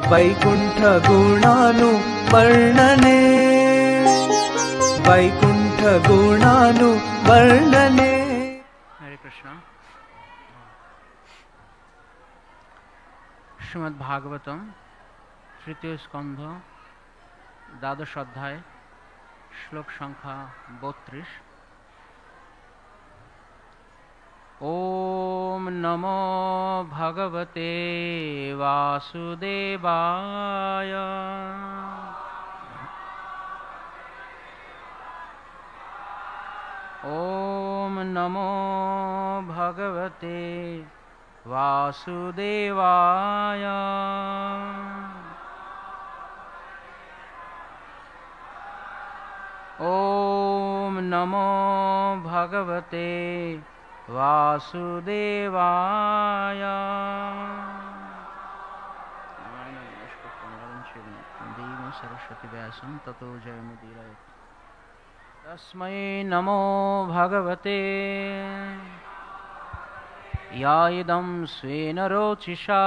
वैकुंठ गुणानु वर्णने, वैकुंठ गुणानु वर्णने। हरे कृष्ण। श्रीमद् भागवतम तृतीय स्कंध द्वादश अध्याय श्लोक संख्या 32। ओम नमो भगवते वासुदेवाय। ओम नमो भगवते वासुदेवाय। ओम नमो भगवते वासुदेवाय। सरस्वती व्यासं ततो जयमुदीरयेत्। तस्मै नमो भगवते या इदं स्वेन रोचिषा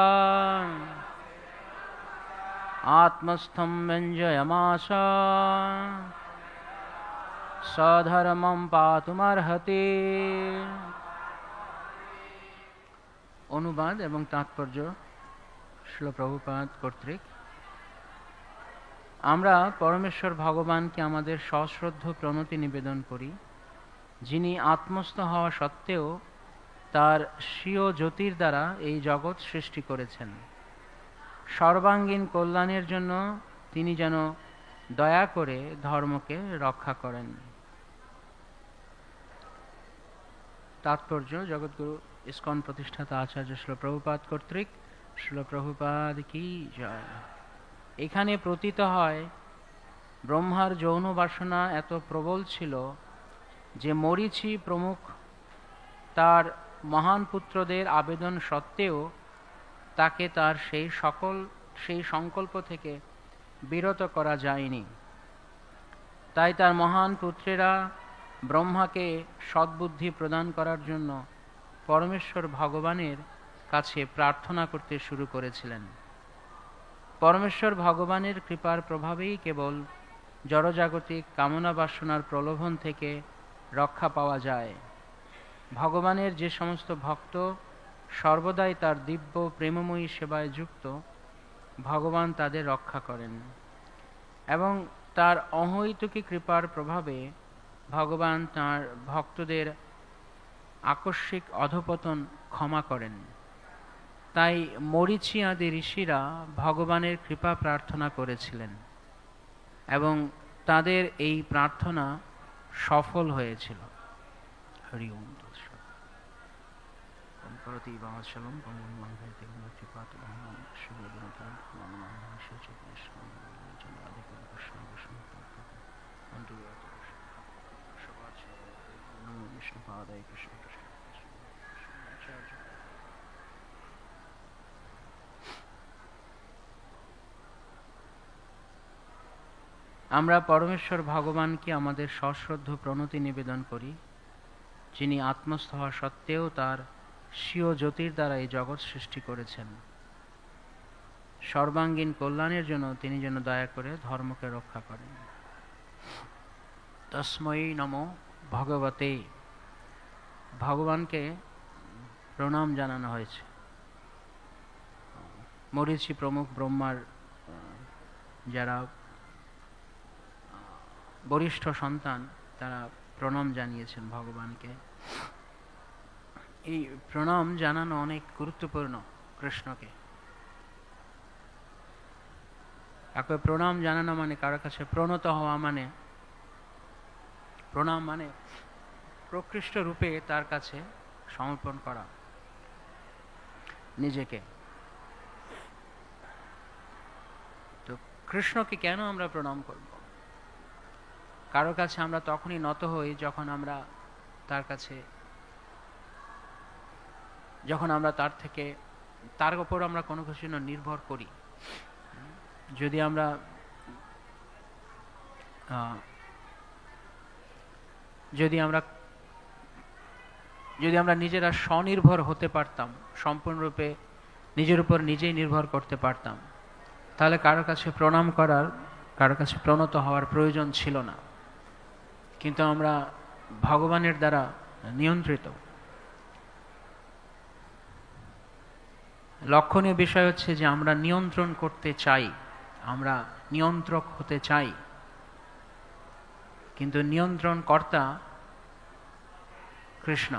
आत्मस्थं व्यञ्जयमास सधर्मं पातुमर्हति। অনুবাদ এবং তাৎপর্য শ্রীল প্রভুপাদ কর্তৃক। আমরা পরমেশ্বর ভগবানকে আমাদের সশ্রদ্ধ প্রণতি নিবেদন করি, যিনি আত্মস্থ হওয়া সত্ত্বেও তার স্বীয় জ্যোতির দ্বারা এই জগৎ সৃষ্টি করেছেন। সর্বাঙ্গীন কল্যাণের জন্য তিনি যেন দয়া করে ধর্মকে রক্ষা করেন। তাৎপর্য জগৎগুরু ইস্কন প্রতিষ্ঠাতা আচার্য শ্রীল প্রভুপাদ কর্তৃক। শ্রীল প্রভুপাদ কি জয়। এখানে প্রতীত হয় ব্রহ্মার যৌন বাসনা এত প্রবল ছিল যে মরীচি প্রমুখ তার মহান পুত্রদের আবেদন সত্ত্বেও তাকে তার সেই সংকল্প থেকে বিরত করা যায়নি। তাই তার মহান পুত্রেরা ব্রহ্মাকে সদ্বুদ্ধি প্রদান করার জন্য পরমেশ্বর ভগবানের কাছে প্রার্থনা করতে শুরু করেছিলেন। পরমেশ্বর ভগবানের কৃপার প্রভাবেই কেবল জড়জাগতিক কামনা বাসনার প্রলোভন থেকে রক্ষা পাওয়া যায়। ভগবানের যে সমস্ত ভক্ত সর্বদাই তার দিব্য প্রেমময়ী সেবায় যুক্ত, ভগবান তাদের রক্ষা করেন এবং তার অহৈতুকী কৃপার প্রভাবে ভগবান তাঁর ভক্তদের আকস্মিক অধপতন ক্ষমা করেন। তাই মরীচি আদি ঋষিরা ভগবানের কৃপা প্রার্থনা করেছিলেন এবং তাদের এই প্রার্থনা সফল হয়েছিল। হরি ওম তৎসৎ। করতি বামাচলম পরমহংসে ভক্তিপাত মহান শিবগুণতান নমঃ শিবচৈতন্য জনাদি কৃষ্ণ বিষ্ণু অন্তু সবাচ নমঃ বিষ্ণু পাদায় কৃষ্ণ কৃষ্ণ আচার্য। আমরা পরমেশ্বর ভগবানকে আমাদের সশ্রদ্ধ প্রণতি নিবেদন করি, যিনি আত্মস্থ হওয়া সত্ত্বেও তার স্বীয় জ্যোতির দ্বারা এই জগৎ সৃষ্টি করেছেন। সর্বাঙ্গীন কল্যাণের জন্য তিনি যেন দয়া করে ধর্মকে রক্ষা করেন। তস্मै নমো ভগবতে। ভগবানকে প্রণাম জানানো হয়েছে। মরীচি প্রমুখ ব্রহ্মার যারা বরিষ্ঠ সন্তান তারা প্রণাম জানিয়েছেন ভগবানকে। এই প্রণাম জানানো অনেক গুরুত্বপূর্ণ কৃষ্ণকে। কাউকে প্রণাম জানানো মানে কারোর কাছে প্রণত হওয়া, মানে প্রণাম মানে প্রকৃষ্ট রূপে তার কাছে সমর্পণ করা নিজেকে। তো কৃষ্ণকে কেন আমরা প্রণাম করব? কারোর কাছে আমরা তখনই নত হই যখন আমরা তার কাছে, যখন আমরা তার উপর আমরা কোনো কিছু নির্ভর করি। যদি আমরা নিজেরা স্বনির্ভর হতে পারতাম, সম্পূর্ণরূপে নিজের উপর নিজেই নির্ভর করতে পারতাম, তাহলে কারো কাছে প্রণাম করার, কারো কাছে প্রণত হওয়ার প্রয়োজন ছিল না। কিন্তু আমরা ভগবানের দ্বারা নিয়ন্ত্রিত। লক্ষণীয় বিষয় হচ্ছে যে আমরা নিয়ন্ত্রণ করতে চাই, আমরা নিয়ন্ত্রক হতে চাই, কিন্তু নিয়ন্ত্রণ কর্তা কৃষ্ণ।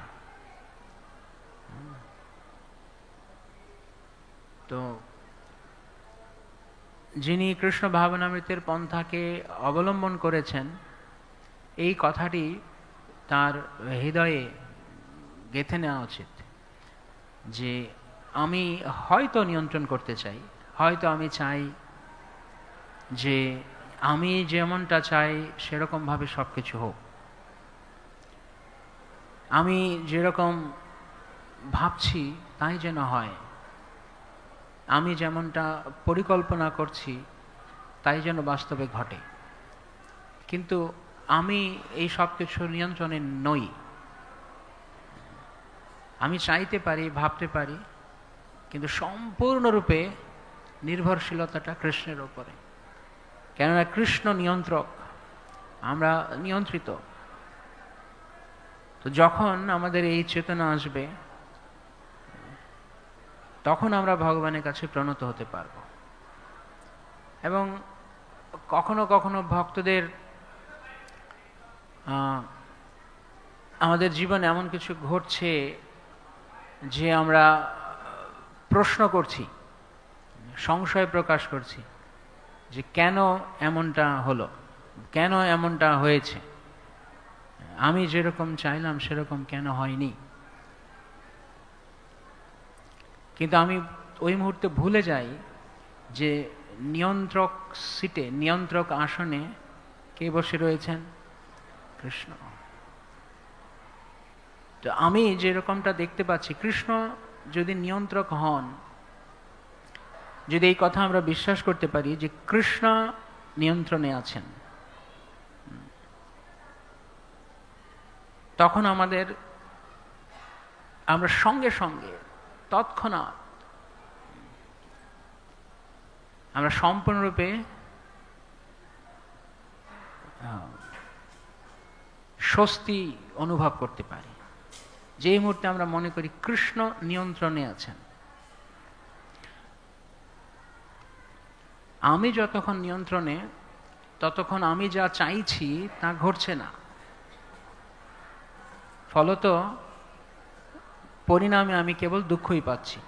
তো যিনি কৃষ্ণ ভাবনামৃতের পন্থাকে অবলম্বন করেছেন, এই কথাটি তার হৃদয়ে গেঁথে নেওয়া উচিত যে আমি হয়তো নিয়ন্ত্রণ করতে চাই, হয়তো আমি চাই যে আমি যেমনটা চাই সেরকমভাবে সব কিছু হোক, আমি যেরকম ভাবছি তাই যেন হয়, আমি যেমনটা পরিকল্পনা করছি তাই যেন বাস্তবে ঘটে। কিন্তু আমি এই সব কিছুর নিয়ন্ত্রণে নই। আমি চাইতে পারি, ভাবতে পারি, কিন্তু সম্পূর্ণরূপে নির্ভরশীলতাটা কৃষ্ণের ওপরে। কেননা কৃষ্ণ নিয়ন্ত্রক, আমরা নিয়ন্ত্রিত। তো যখন আমাদের এই চেতনা আসবে, তখন আমরা ভগবানের কাছে প্রণত হতে পারব। এবং কখনো কখনো ভক্তদের আমাদের জীবনে এমন কিছু ঘটছে যে আমরা প্রশ্ন করছি, সংশয় প্রকাশ করছি যে কেন এমনটা হলো, কেন এমনটা হয়েছে, আমি যেরকম চাইলাম সেরকম কেন হয়নি। কিন্তু আমি ওই মুহূর্তে ভুলে যাই যে নিয়ন্ত্রক সিটে, নিয়ন্ত্রক আসনে কে বসে রয়েছেন? কৃষ্ণ। তো আমি যেরকমটা দেখতে পাচ্ছি, কৃষ্ণ যদি নিয়ন্ত্রক হন, যদি এই কথা আমরা বিশ্বাস করতে পারি যে কৃষ্ণ নিয়ন্ত্রণে আছেন, তখন আমরা সঙ্গে সঙ্গে তৎক্ষণাৎ আমরা সম্পূর্ণরূপে স্বস্তি অনুভব করতে পারি। যে মুহূর্তে আমরা মনে করি কৃষ্ণ নিয়ন্ত্রণে আছেন। আমি যতক্ষণ নিয়ন্ত্রণে, ততক্ষণ আমি যা চাইছি তা ঘটছে না। ফলত পরিণামে আমি কেবল দুঃখই পাচ্ছি,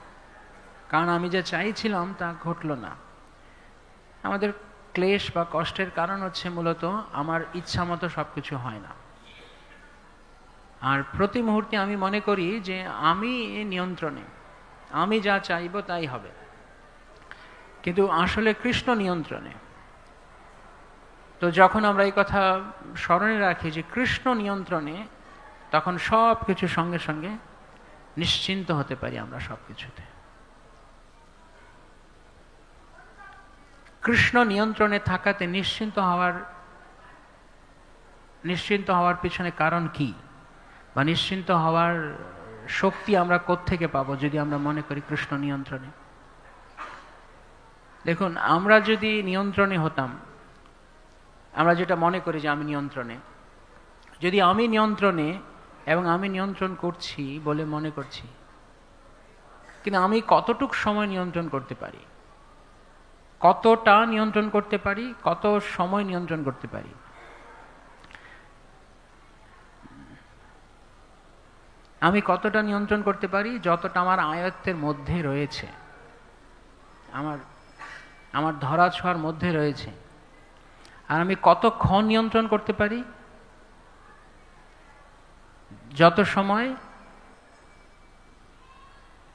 কারণ আমি যা চাইছিলাম তা ঘটল না। আমাদের ক্লেশ বা কষ্টের কারণ হচ্ছে মূলত আমার ইচ্ছা মতো সবকিছু হয় না। আর প্রতি মুহূর্তে আমি মনে করি যে আমি নিয়ন্ত্রণে, আমি যা চাইব তাই হবে। কিন্তু আসলে কৃষ্ণ নিয়ন্ত্রণে। তো যখন আমরা এই কথা স্মরণে রাখি যে কৃষ্ণ নিয়ন্ত্রণে, তখন সব কিছু সঙ্গে সঙ্গে নিশ্চিন্ত হতে পারি আমরা সব কিছুতে। কৃষ্ণ নিয়ন্ত্রণে থাকাতে নিশ্চিন্ত হওয়ার পিছনে কারণ কি, বা নিশ্চিন্ত হওয়ার শক্তি আমরা কোত্থেকে পাবো যদি আমরা মনে করি কৃষ্ণ নিয়ন্ত্রণে? দেখুন, আমরা যদি নিয়ন্ত্রণে হতাম, আমরা যেটা মনে করি যে আমি নিয়ন্ত্রণে, যদি আমি নিয়ন্ত্রণে এবং আমি নিয়ন্ত্রণ করছি বলে মনে করছি, কিন্তু আমি কতটুক সময় নিয়ন্ত্রণ করতে পারি, কতটা নিয়ন্ত্রণ করতে পারি, কত সময় নিয়ন্ত্রণ করতে পারি? আমি কতটা নিয়ন্ত্রণ করতে পারি? যতটা আমার আয়ত্তের মধ্যে রয়েছে, আমার ধরাছোঁয়ার মধ্যে রয়েছে। আর আমি কতক্ষণ নিয়ন্ত্রণ করতে পারি? যত সময়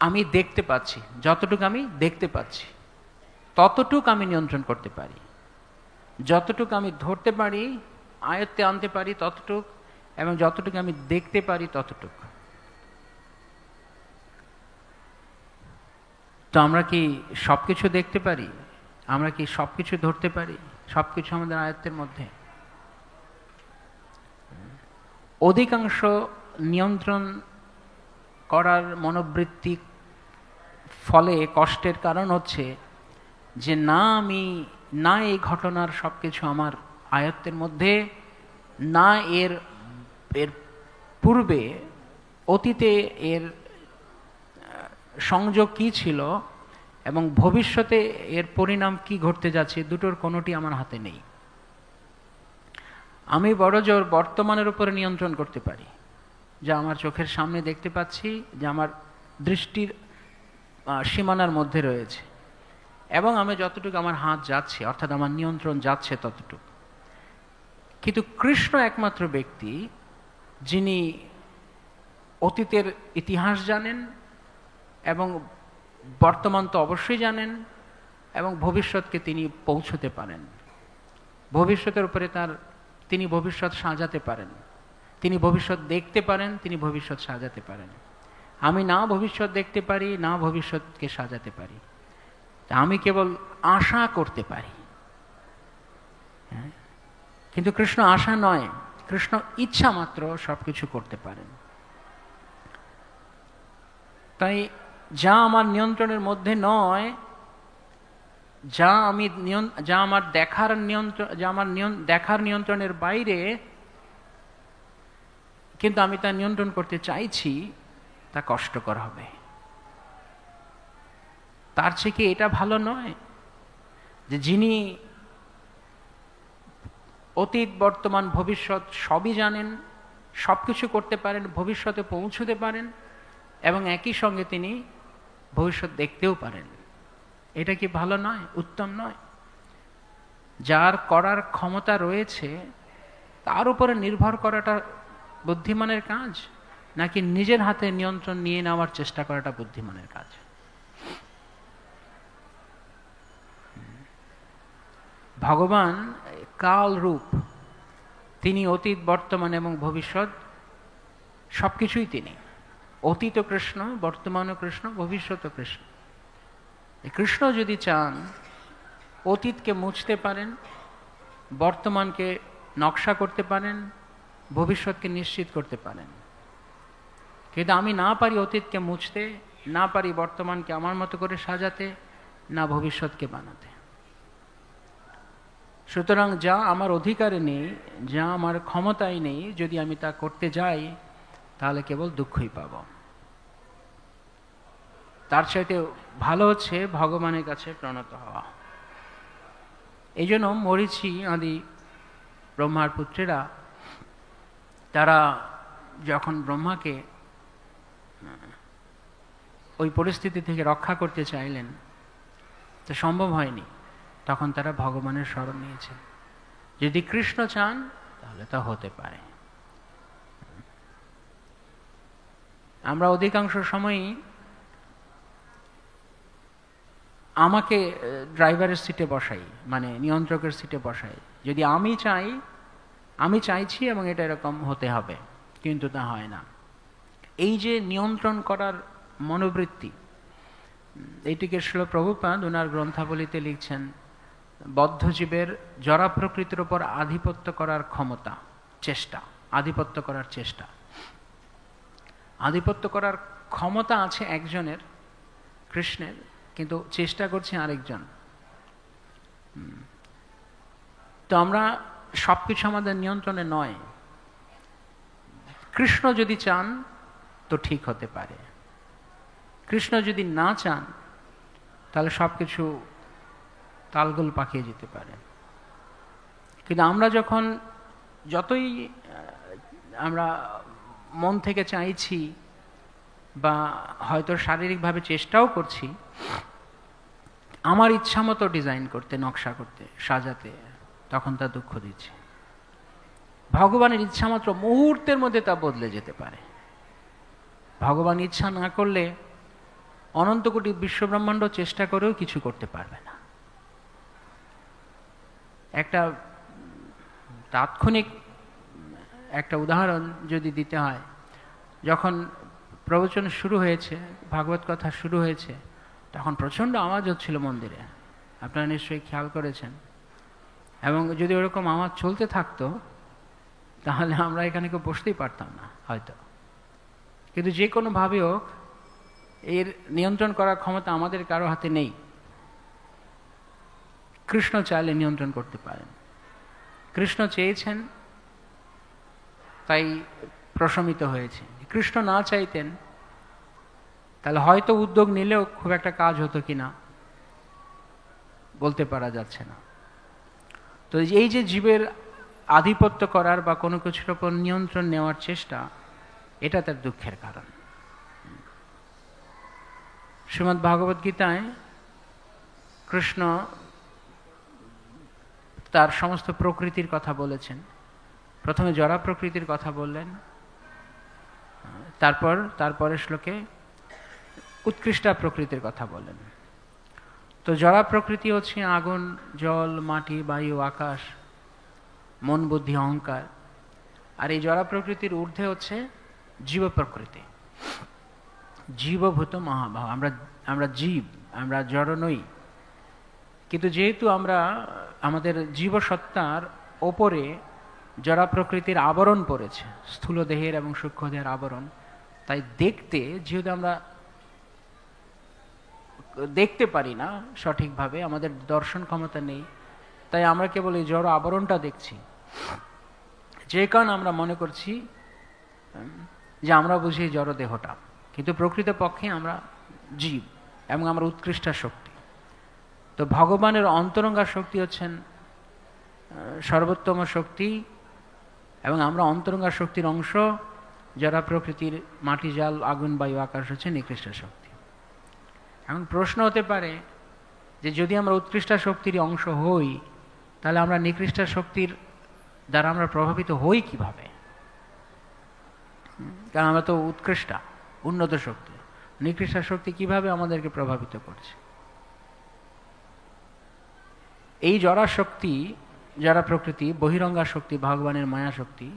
আমি দেখতে পাচ্ছি, যতটুকু আমি দেখতে পাচ্ছি ততটুকু আমি নিয়ন্ত্রণ করতে পারি। যতটুকু আমি ধরতে পারি, আয়ত্তে আনতে পারি ততটুক, এবং যতটুকু আমি দেখতে পারি ততটুক। তো আমরা কি সবকিছু দেখতে পারি? আমরা কি সবকিছু ধরতে পারি? সবকিছু আমাদের আয়ত্তের মধ্যে? অধিকাংশ নিয়ন্ত্রণ করার মনোবৃত্তি ফলে কষ্টের কারণ হচ্ছে যে না এই ঘটনার সব কিছু আমার আয়ত্তের মধ্যে, না এর এর পূর্বে অতীতে এর সংযোগ কি ছিল এবং ভবিষ্যতে এর পরিণাম কি ঘটতে যাচ্ছে, দুটোর কোনোটি আমার হাতে নেই। আমি বড় জোর বর্তমানের উপরে নিয়ন্ত্রণ করতে পারি, যা আমার চোখের সামনে দেখতে পাচ্ছি, যা আমার দৃষ্টির সীমানার মধ্যে রয়েছে, এবং আমি যতটুকু আমার হাত যাচ্ছে, অর্থাৎ আমার নিয়ন্ত্রণ যাচ্ছে ততটুকু। কিন্তু কৃষ্ণ একমাত্র ব্যক্তি যিনি অতীতের ইতিহাস জানেন এবং বর্তমান তো অবশ্যই জানেন, এবং ভবিষ্যৎকে তিনি পৌঁছতে পারেন। ভবিষ্যতের উপরে তিনি ভবিষ্যৎ সাজাতে পারেন, তিনি ভবিষ্যৎ দেখতে পারেন, তিনি ভবিষ্যৎ সাজাতে পারেন। আমি না ভবিষ্যৎ দেখতে পারি, না ভবিষ্যৎকে সাজাতে পারি, আমি কেবল আশা করতে পারি। কিন্তু কৃষ্ণ আশা নয়, কৃষ্ণ ইচ্ছা মাত্র সবকিছু করতে পারেন। তাই যা আমার নিয়ন্ত্রণের মধ্যে নয়, যা আমার দেখার নিয়ন্ত্রণের বাইরে, কিন্তু আমি তা নিয়ন্ত্রণ করতে চাইছি, তা কষ্টকর হবে। তার চেয়ে কি এটা ভালো নয় যে যিনি অতীত বর্তমান ভবিষ্যৎ সবই জানেন, সবকিছু করতে পারেন, ভবিষ্যতে পৌঁছতে পারেন, এবং একই সঙ্গে তিনি ভবিষ্যৎ দেখতেও পারেন? এটা কি ভালো নয়, উত্তম নয়? যার করার ক্ষমতা রয়েছে তার উপরে নির্ভর করাটা বুদ্ধিমানের কাজ, নাকি নিজের হাতে নিয়ন্ত্রণ নিয়ে নেওয়ার চেষ্টা করাটা বুদ্ধিমানের কাজ? ভগবান কাল রূপ, তিনি অতীত বর্তমান এবং ভবিষ্যৎ সবকিছুই তিনি। অতীত কৃষ্ণ, বর্তমানও কৃষ্ণ, ভবিষ্যৎও কৃষ্ণ। কৃষ্ণ যদি চান অতীতকে মুছতে পারেন, বর্তমানকে নকশা করতে পারেন, ভবিষ্যৎকে নিশ্চিত করতে পারেন। কিন্তু আমি না পারি অতীতকে মুছতে, না পারি বর্তমানকে আমার মতো করে সাজাতে, না ভবিষ্যৎকে বানাতে। সুতরাং যা আমার অধিকারে নেই, যা আমার ক্ষমতায় নেই, যদি আমি তা করতে যাই তাহলে কেবল দুঃখই পাব। তার চাইতে ভালো হচ্ছে ভগবানের কাছে প্রণত হওয়া। এই জন্য মরীচি আদি ব্রহ্মার পুত্রেরা তারা যখন ব্রহ্মাকে ওই পরিস্থিতি থেকে রক্ষা করতে চাইলেন, তো সম্ভব হয়নি, তখন তারা ভগবানের শরণ নিয়েছেন। যদি কৃষ্ণ চান তাহলে তা হতে পারে। আমরা অধিকাংশ সময়ই আমাকে ড্রাইভারের সিটে বসাই, মানে নিয়ন্ত্রকের সিটে বসাই। যদি আমি চাইছি এবং এটা এরকম হতে হবে, কিন্তু তা হয় না। এই যে নিয়ন্ত্রণ করার মনোবৃত্তি, এইটিকে শ্রীল প্রভুপাদ ওনার গ্রন্থাবলীতে লিখছেন, বদ্ধজীবের জড়া প্রকৃতির উপর আধিপত্য করার ক্ষমতা, চেষ্টা, আধিপত্য করার চেষ্টা। আধিপত্য করার ক্ষমতা আছে একজনের, কৃষ্ণের, কিন্তু চেষ্টা করছে আরেকজন। তো আমরা সবকিছু আমাদের নিয়ন্ত্রণে নয়। কৃষ্ণ যদি চান তো ঠিক হতে পারে, কৃষ্ণ যদি না চান তাহলে সবকিছু তালগোল পাকিয়ে যেতে পারে। কিন্তু আমরা যতই আমরা মন থেকে চাইছি বা হয়তো শারীরিকভাবে চেষ্টাও করছি আমার ইচ্ছা মতো ডিজাইন করতে, নকশা করতে, সাজাতে, তখন তা দুঃখ দিচ্ছে। ভগবানের ইচ্ছা মাত্র মুহূর্তের মধ্যে তা বদলে যেতে পারে। ভগবান ইচ্ছা না করলে অনন্ত কোটি বিশ্বব্রহ্মাণ্ড চেষ্টা করেও কিছু করতে পারবে না। একটা তাৎক্ষণিক একটা উদাহরণ যদি দিতে হয়, যখন প্রবচন শুরু হয়েছে, ভাগবত কথা শুরু হয়েছে, তখন প্রচণ্ড আওয়াজ হচ্ছিল মন্দিরে, আপনারা নিশ্চয়ই খেয়াল করেছেন। এবং যদি ওরকম আওয়াজ চলতে থাকতো তাহলে আমরা এখানে কেউ বসতেই পারতাম না হয়তো। কিন্তু যে কোনোভাবে হোক এর নিয়ন্ত্রণ করার ক্ষমতা আমাদের কারো হাতে নেই। কৃষ্ণ চাইলে নিয়ন্ত্রণ করতে পারেন। কৃষ্ণ চেয়েছেন তাই প্রশমিত হয়েছে। কৃষ্ণ না চাইতেন তাহলে হয়তো উদ্যোগ নিলেও খুব একটা কাজ হতো কিনা বলতে পারা যাচ্ছে না। তো এই যে জীবের আধিপত্য করার বা কোনো কিছুর উপর নিয়ন্ত্রণ নেওয়ার চেষ্টা, এটা তার দুঃখের কারণ। শ্রীমদ্ ভাগবত গীতায় কৃষ্ণ তার সমস্ত প্রকৃতির কথা বলেছেন। প্রথমে জড়া প্রকৃতির কথা বললেন, তারপরের শ্লোকে উৎকৃষ্টা প্রকৃতির কথা বললেন। তো জড়া প্রকৃতি হচ্ছে আগুন, জল, মাটি, বায়ু, আকাশ, মন, বুদ্ধি, অহংকার। আর এই জড়া প্রকৃতির ঊর্ধ্বে হচ্ছে জীব প্রকৃতি, জীবভূত মহাভাব। আমরা জীব, আমরা জড় নই। কিন্তু যেহেতু আমরা আমাদের জীবসত্তার ওপরে জড়া প্রকৃতির আবরণ পড়েছে, স্থূল দেহের এবং সূক্ষ্ম দেহের আবরণ, তাই যেহেতু আমরা দেখতে পারি না সঠিকভাবে, আমাদের দর্শন ক্ষমতা নেই, তাই আমরা কেবল এই জড় আবরণটা দেখছি। যে কারণে আমরা মনে করছি যে আমরা বুঝি জড় দেহটা, কিন্তু প্রকৃতপক্ষে আমরা জীব এবং আমরা উৎকৃষ্ট শক্তি। তো ভগবানের অন্তরঙ্গা শক্তি হচ্ছেন সর্বোত্তম শক্তি, এবং আমরা অন্তরঙ্গা শক্তির অংশ। যারা প্রকৃতির মাটি, জল, আগুন, বায়ু, আকাশ হচ্ছে নিকৃষ্ট শক্তি। এখন প্রশ্ন হতে পারে যে যদি আমরা উৎকৃষ্ট শক্তির অংশ হই, তাহলে আমরা নিকৃষ্ট শক্তির দ্বারা আমরা প্রভাবিত হই কিভাবে? কারণ আমরা তো উৎকৃষ্টা, উন্নত শক্তি। নিকৃষ্ট শক্তি কিভাবে আমাদেরকে প্রভাবিত করছে? এই জড়া শক্তি, যারা প্রকৃতি, বহিরঙ্গা শক্তি, ভগবানের মায়া শক্তি,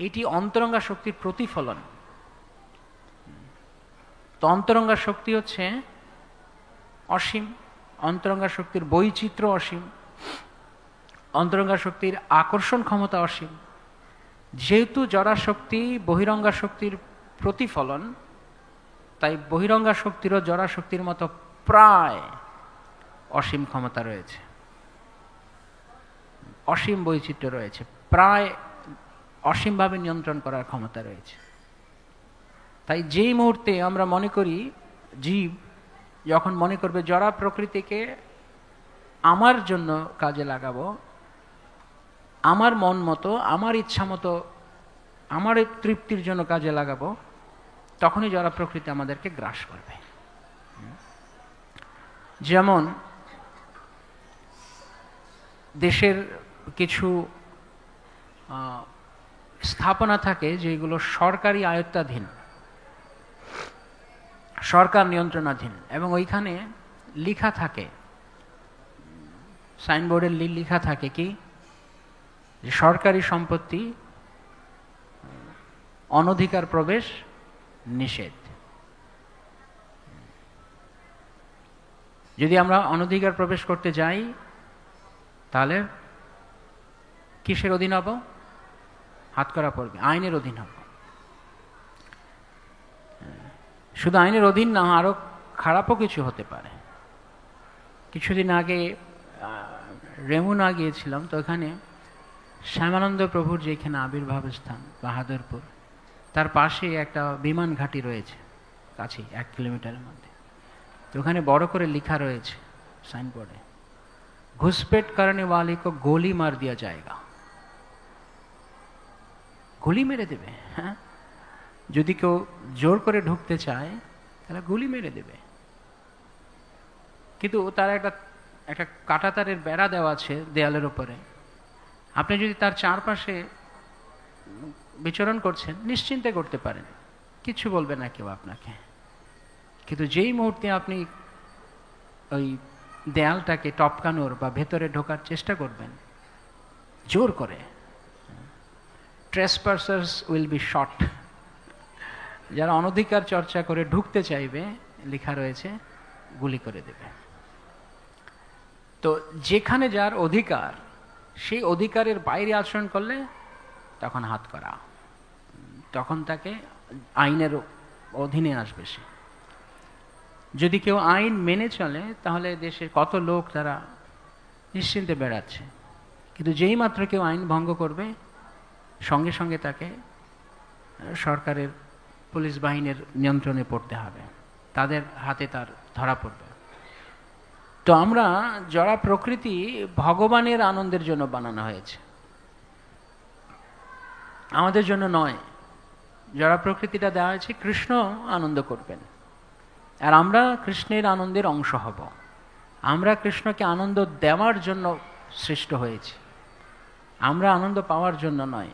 এটি অন্তরঙ্গা শক্তির প্রতিফলন। তো অন্তরঙ্গা শক্তি হচ্ছে অসীম, অন্তরঙ্গা শক্তির বৈচিত্র্য অসীম, অন্তরঙ্গা শক্তির আকর্ষণ ক্ষমতা অসীম। যেহেতু জড়া শক্তি বহিরঙ্গা শক্তির প্রতিফলন, তাই বহিরঙ্গা শক্তিরও জড়া শক্তির মতো প্রায় অসীম ক্ষমতা রয়েছে, অসীম বৈচিত্র্য রয়েছে, প্রায় অসীমভাবে নিয়ন্ত্রণ করার ক্ষমতা রয়েছে। তাই যেই মুহূর্তে আমরা মনে করি, জীব যখন মনে করবে জড়া প্রকৃতিকে আমার জন্য কাজে লাগাবো, আমার মন মতো, আমার ইচ্ছা মতো, আমার তৃপ্তির জন্য কাজে লাগাবো, তখনই জড়া প্রকৃতি আমাদেরকে গ্রাস করবে। যেমন দেশের কিছু স্থাপনা থাকে যেগুলো সরকারি আয়ত্তাধীন, সরকার নিয়ন্ত্রণাধীন, এবং ওইখানে লেখা থাকে, সাইনবোর্ডে লেখা থাকে কি, যে সরকারি সম্পত্তি অনধিকার প্রবেশ নিষেধ। যদি আমরা অনধিকার প্রবেশ করতে যাই, তাহলে কিসের অধীন হব? হাতকড়া পড়বে, আইনের অধীন হব। শুধু আইনের অধীন না, আরো খারাপও কিছু হতে পারে। কিছুদিন আগে রেমুনা গিয়েছিলাম, তো ওখানে শ্যামানন্দ প্রভুর যেখানে আবির্ভাব স্থান বাহাদুরপুর, তার পাশে একটা বিমান ঘাঁটি রয়েছে, কাছে 1 কিলোমিটারের মধ্যে। তো ওখানে বড় করে লেখা রয়েছে সাইনবোর্ডে, ঘুসপেট করনে ওয়ালে কো গোলি মার দিয়া যায়গা। গুলি মেরে দেবে। হ্যাঁ, যদি কেউ জোর করে ঢুকতে চায় তাহলে গুলি মেরে দেবে। কিন্তু তার একটা কাঁটাতারের বেড়া দেওয়া আছে দেয়ালের উপরে, আপনি যদি তার চারপাশে বিচরণ করছেন নিশ্চিন্তে করতে পারেন, কিছু বলবে না কেউ আপনাকে। কিন্তু যেই মুহূর্তে আপনি ওই দেয়ালটাকে টপকানোর বা ভেতরে ঢোকার চেষ্টা করবেন জোর করে, ট্রেসপাসার্স উইল বি শট, যারা অনধিকার চর্চা করে ঢুকতে চাইবে, লেখা রয়েছে, গুলি করে দেবে। তো যেখানে যার অধিকার, সেই অধিকারের বাইরে আচরণ করলে তখন হাত করা, তখন তাকে আইনের অধীনে আসবে সে। যদি কেউ আইন মেনে চলে, তাহলে দেশের কত লোক তারা নিশ্চিন্তে বেড়াচ্ছে। কিন্তু যেই মাত্র কেউ আইন ভঙ্গ করবে, সঙ্গে সঙ্গে তাকে সরকারের পুলিশ বাহিনীর নিয়ন্ত্রণে পড়তে হবে, তাদের হাতে তার ধরা পড়বে। তো আমরা জড়া প্রকৃতি ভগবানের আনন্দের জন্য বানানো হয়েছে, আমাদের জন্য নয়। জড়া প্রকৃতিটা দেওয়া হয়েছে কৃষ্ণ আনন্দ করবেন, আর আমরা কৃষ্ণের আনন্দের অংশ হব। আমরা কৃষ্ণকে আনন্দ দেওয়ার জন্য সৃষ্ট হয়েছি, আমরা আনন্দ পাওয়ার জন্য নয়।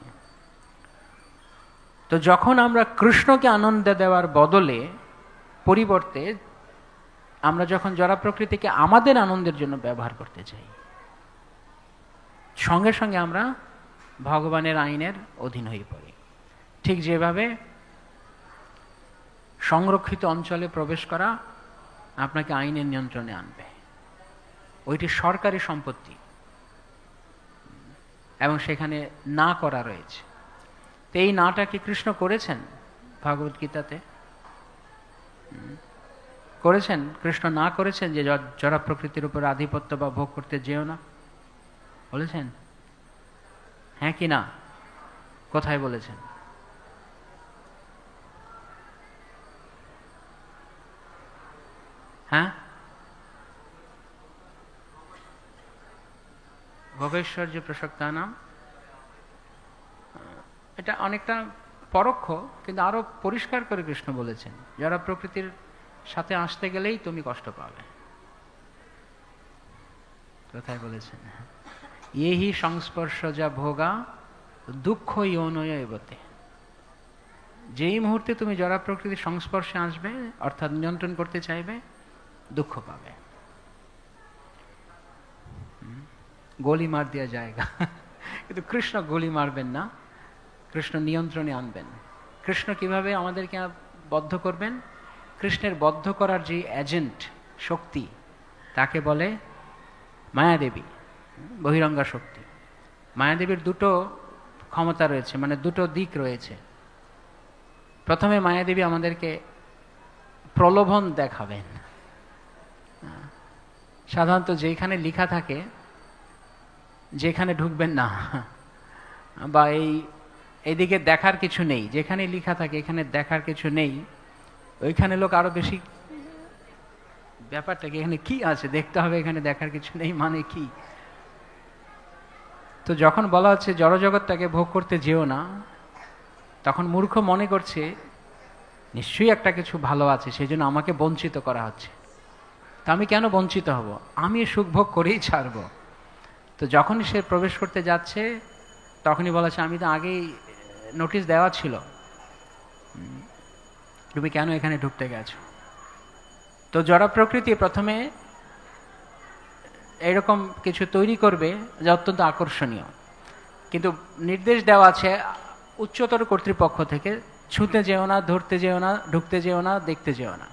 তো যখন আমরা কৃষ্ণকে আনন্দ দেওয়ার বদলে পরিবর্তে আমরা যখন জড়া প্রকৃতিকে আমাদের আনন্দের জন্য ব্যবহার করতে চাই, সঙ্গে সঙ্গে আমরা ভগবানের আইনের অধীন হয়ে পড়ি। ঠিক যেভাবে সংরক্ষিত অঞ্চলে প্রবেশ করা আপনাকে আইনের নিয়ন্ত্রণে আনবে, ওইটি সরকারি সম্পত্তি এবং সেখানে না করা রয়েছে। তো এই নাটা কি কৃষ্ণ করেছেন ভগবদ গীতাতে? করেছেন? কৃষ্ণ না করেছেন যে জড় প্রকৃতির উপর আধিপত্য বা ভোগ করতে যেও না? বলেছেন? হ্যাঁ কি না? কোথায় বলেছেন? হ্যাঁ, ভোগৈশ্বর্য প্রসক্তানাম, এটা অনেকটা পরোক্ষ, কিন্তু আরো পরিষ্কার করে কৃষ্ণ বলেছেন যারা প্রকৃতির সাথে আসতে গেলেই তুমি কষ্ট পাবে। কোথায় বলেছেন? ইহি সংস্পর্শজা ভোগা দুঃখ ইয়নয় এবতে। যেই মুহূর্তে তুমি জড়া প্রকৃতির সংস্পর্শে আসবে, অর্থাৎ নিয়ন্ত্রণ করতে চাইবে, দুঃখ পাবে। গলি মার দেওয়া জায়গা, কিন্তু কৃষ্ণ গলি মারবেন না, কৃষ্ণ নিয়ন্ত্রণে আনবেন। কৃষ্ণ কিভাবে আমাদেরকে বদ্ধ করবেন? কৃষ্ণের বদ্ধ করার যে এজেন্ট শক্তি, তাকে বলে মায়াদেবী, বহিরঙ্গা শক্তি। মায়াদেবীর দুটো ক্ষমতা রয়েছে, মানে দুটো দিক রয়েছে। প্রথমে মায়াদেবী আমাদেরকে প্রলোভন দেখাবেন। সাধারণত যেখানে লেখা থাকে যেখানে ঢুকবেন না, বা এইদিকে দেখার কিছু নেই, যেখানে লেখা থাকে এখানে দেখার কিছু নেই, ওইখানে লোক আরো বেশি ব্যাপারটা কি, এখানে কি আছে দেখতে হবে, এখানে দেখার কিছু নেই মানে কি? তো যখন বলা হচ্ছে জড়জগৎটাকে ভোগ করতে যেও না, তখন মূর্খ মনে করছে নিশ্চয়ই একটা কিছু ভালো আছে, সেই জন্য আমাকে বঞ্চিত করা হচ্ছে। তা আমি কেন বঞ্চিত হব? আমি সুখ ভোগ করেই ছাড়ব। তো যখনই সে প্রবেশ করতে যাচ্ছে, তখনই বলা হচ্ছে আমি তো আগেই নোটিশ দেওয়া ছিল, তুমি কেন এখানে ঢুকতে গেছো? তো জড় প্রকৃতি প্রথমে এরকম কিছু তৈরি করবে যা অত্যন্ত আকর্ষণীয়, কিন্তু নির্দেশ দেওয়া আছে উচ্চতর কর্তৃপক্ষ থেকে, ছুঁতে যেও না, ধরতে যেও না, ঢুকতে যেও না, দেখতে যেও না।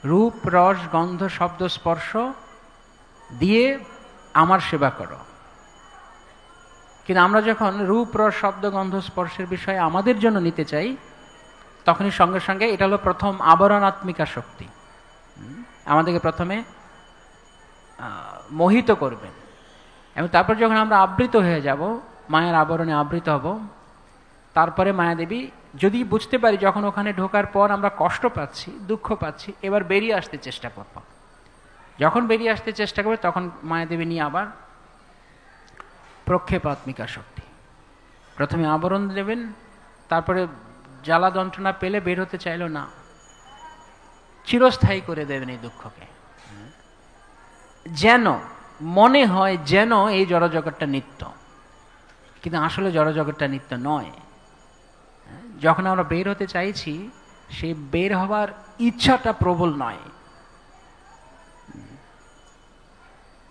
রূপ, রস, গন্ধ, শব্দ, স্পর্শ দিয়ে আমার সেবা করো। কিন্তু আমরা যখন রূপ, রস, শব্দ, গন্ধ, স্পর্শের বিষয়ে আমাদের জন্য নিতে চাই, তখনই সঙ্গে সঙ্গে এটা হলো প্রথম আবরণাত্মিকা শক্তি, আমাদেরকে প্রথমে মোহিত করবেন। এবং তারপর যখন আমরা আবৃত হয়ে যাব, মায়ের আবরণে আবৃত হব, তারপরে মায়াদেবী যদি বুঝতে পারি যখন ওখানে ঢোকার পর আমরা কষ্ট পাচ্ছি, দুঃখ পাচ্ছি, এবার বেরিয়ে আসতে চেষ্টা করব। যখন বেরিয়ে আসতে চেষ্টা করবে তখন মায়াদেবী নিয়ে আবার প্রক্ষেপাত্মিকা শক্তি, প্রথমে আবরণ দেবেন, তারপরে জ্বালা যন্ত্রণা পেলে বের হতে চাইলো না, চিরস্থায়ী করে দেবেন এই দুঃখকে। যেন মনে হয় যেন এই জড়জগৎটা নিত্য, কিন্তু আসলে জড়জগৎটা নিত্য নয়। যখন আমরা বের হতে চাইছি, সেই বের হওয়ার ইচ্ছাটা প্রবল নয়,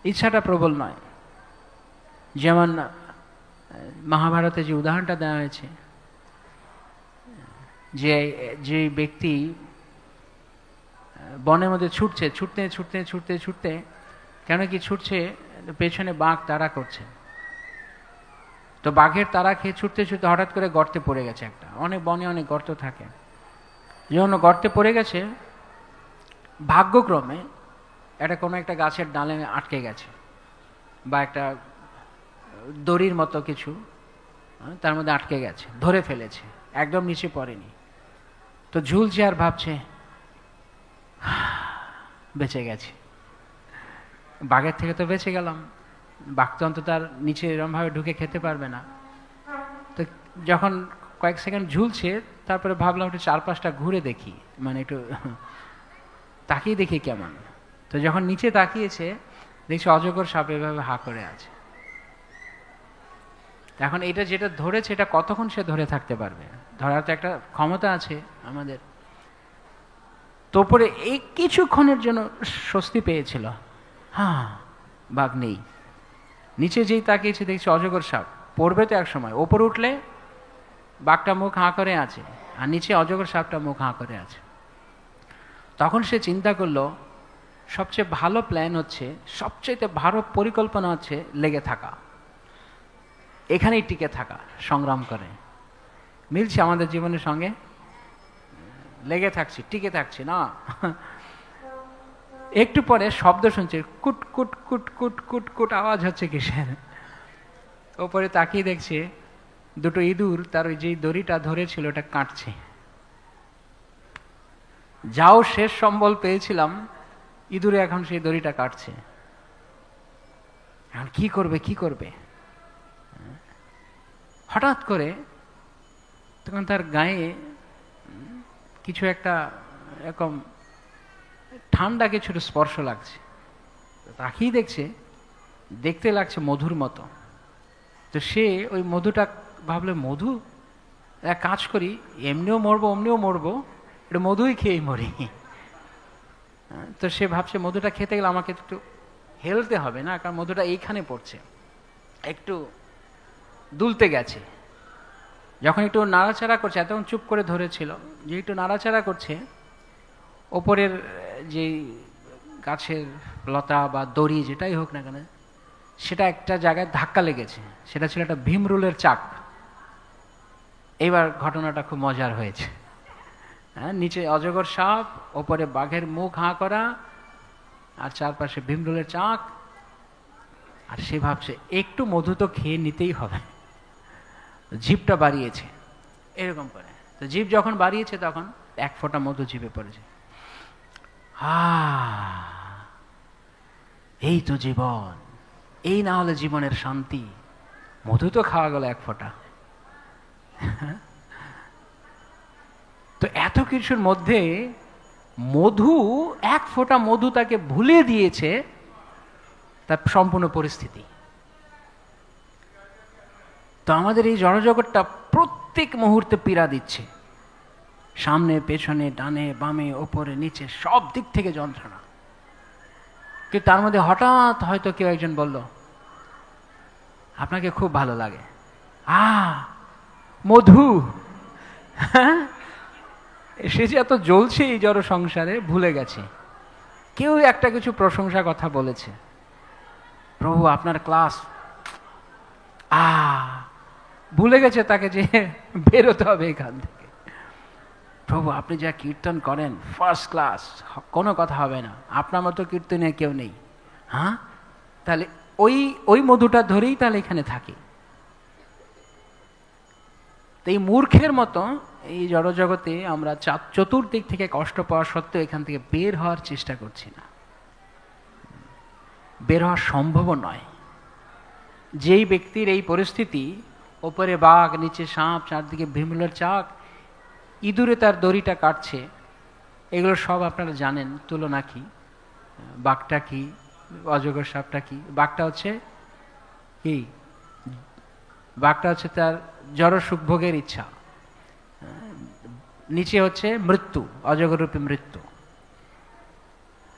ইচ্ছাটা প্রবল নয়। যেমন মহাভারতে যে উদাহরণটা দেওয়া হয়েছে, যে ব্যক্তি বনের মধ্যে ছুটছে, ছুটতে ছুটতে ছুটতে ছুটতে, কেন কি ছুটছে, পেছনে বাঘ তাড়া করছে, তো বাঘের তাড়া খেয়ে ছুটতে ছুটতে হঠাৎ করে গর্তে পড়ে গেছে একটা, অনেক বনে অনেক গর্ত থাকে, যখন গর্তে পড়ে গেছে, ভাগ্যক্রমে এটা কোনো একটা গাছের ডালে আটকে গেছে, বা একটা দড়ির মতো কিছু তার মধ্যে আটকে গেছে, ধরে ফেলেছে, একদম নিচে পড়েনি, তো ঝুলছে আর ভাবছে বেঁচে গেছে, বাঘের থেকে তো বেঁচে গেলাম, বাঘ তো অন্তত তার নিচে এরমভাবে ঢুকে খেতে পারবে না। তো যখন কয়েক সেকেন্ড ঝুলছে, তারপরে ভাবলাম একটু চারপাশটা ঘুরে দেখি, মানে একটু তাকিয়ে দেখি কেমন। তো যখন নিচে তাকিয়েছে, দেখছি অজগর সাপ এভাবে হা করে আছে। এখন এটা যেটা ধরেছে, এটা কতক্ষণ সে ধরে থাকতে পারবে? ধরার তো একটা ক্ষমতা আছে আমাদের। তো পরে এই কিছুক্ষণের জন্য স্বস্তি পেয়েছিল, হ্যাঁ বাঘ নেই। নিচে যেই তাকিয়েছে, দেখছি অজগর সাপ, পড়বে তো এক সময়, ওপরে উঠলে বাঘটা মুখ হাঁ করে আছে, আর নিচে অজগর সাপটা মুখ হাঁ করে আছে। তখন সে চিন্তা করলো, সবচেয়ে ভালো প্ল্যান হচ্ছে, সবচেয়ে ভালো পরিকল্পনা হচ্ছে লেগে থাকা, এখানেই টিকে থাকা, সংগ্রাম করে। মিলছে আমাদের জীবনের সঙ্গে? লেগে থাকছি, টিকে থাকছি না। একটু পরে শব্দ শুনছে, কুট কুট কুট কুট কুট কুট আওয়াজ হচ্ছে কিসের? ওপরে তাকিয়ে দেখছে দুটো ইঁদুর তার ওই যে দড়িটা ধরেছিল ওটা কাটছে। যাও শেষ সম্বল পেয়েছিলাম, ইঁদুরে এখন সেই দড়িটা কাটছে। এখন কি করবে, কি করবে? হঠাৎ করে তখন তার গায়ে কিছু একটা এরকম ঠান্ডা কিছুর স্পর্শ লাগছে। তাকিয়ে দেখছে, দেখতে লাগছে মধুর মতো। তো সে ওই মধুটা ভাবলে, মধু, এক কাজ করি, এমনিও মরবো অমনিও মরবো, এটা মধুই খেয়েই মরি। তো সে ভাবছে মধুটা খেতে গেলে আমাকে একটু হেলতে হবে না, কারণ মধুটা এইখানে পড়ছে। একটু দুলতে গেছে, যখন একটু নাড়াচাড়া করছে, এতক্ষণ চুপ করে ধরেছিল, যে একটু নাড়াচাড়া করছে, ওপরের যে গাছের লতা বা দড়ি যেটাই হোক না কেন, সেটা একটা জায়গায় ধাক্কা লেগেছে। সেটা ছিল একটা ভীমরুলের চাক। এইবার ঘটনাটা খুব মজার হয়েছে। হ্যাঁ, নিচে অজগর সাপ, ওপরে বাঘের মুখ হাঁ করা, আর চারপাশে ভীমরুলের চাক। আর সে ভাবছে একটু মধু তো খেয়ে নিতেই হবে। জিভটা বাড়িয়েছে এরকম করে। তো জিভ যখন বাড়িয়েছে, তখন এক ফোঁটা মধু জিভে পড়েছে। এই তো জীবন, এই না হলে জীবনের শান্তি। মধু তো খাওয়া গেল এক ফোঁটা। তো এত কিছুর মধ্যে মধু, এক ফোঁটা মধু তাকে ভুলিয়ে দিয়েছে তার সম্পূর্ণ পরিস্থিতি। তো আমাদের এই জড়জগৎটা প্রত্যেক মুহূর্তে পীড়া দিচ্ছে, সামনে পেছনে ডানে বামে ওপরে নিচে সব দিক থেকে যন্ত্রণা। কিন্তু তার মধ্যে হঠাৎ হয়তো কেউ একজন বলল, আপনাকে খুব ভালো লাগে, মধু। সে যে এত জ্বলছে এই জড় সংসারে, ভুলে গেছে। কেউ একটা কিছু প্রশংসা কথা বলেছে, প্রভু আপনার ক্লাস, ভুলে গেছে তাকে যে বেরোতে হবে এখান থেকে। প্রভু আপনি যা কীর্তন করেন ফার্স্ট ক্লাস, কোনো কথা হবে না, আপনার মতো কীর্তনে কেউ নেই। হ্যাঁ, তাহলে ওই মধুটা ধরেই তাহলে এখানে থাকি। তো এই মূর্খের মতো এই জড়জগতে আমরা চতুর্দিক থেকে কষ্ট পাওয়া সত্ত্বেও এখান থেকে বের হওয়ার চেষ্টা করছি না। বের হওয়া সম্ভবও নয়। যেই ব্যক্তির এই পরিস্থিতি, ওপরে বাঘ, নিচে সাপ, চারদিকে ভীমরুলের চাক, ইঁদুরে তার দড়িটা কাটছে, এগুলো সব আপনারা জানেন। তুলনা কি, বাঘটা কি, অজগর সাপটা কি? বাঘটা হচ্ছে কি? বাঘটা হচ্ছে তার জড় সুখভোগের ইচ্ছা, নিচে হচ্ছে মৃত্যু, অজগররূপী মৃত্যু।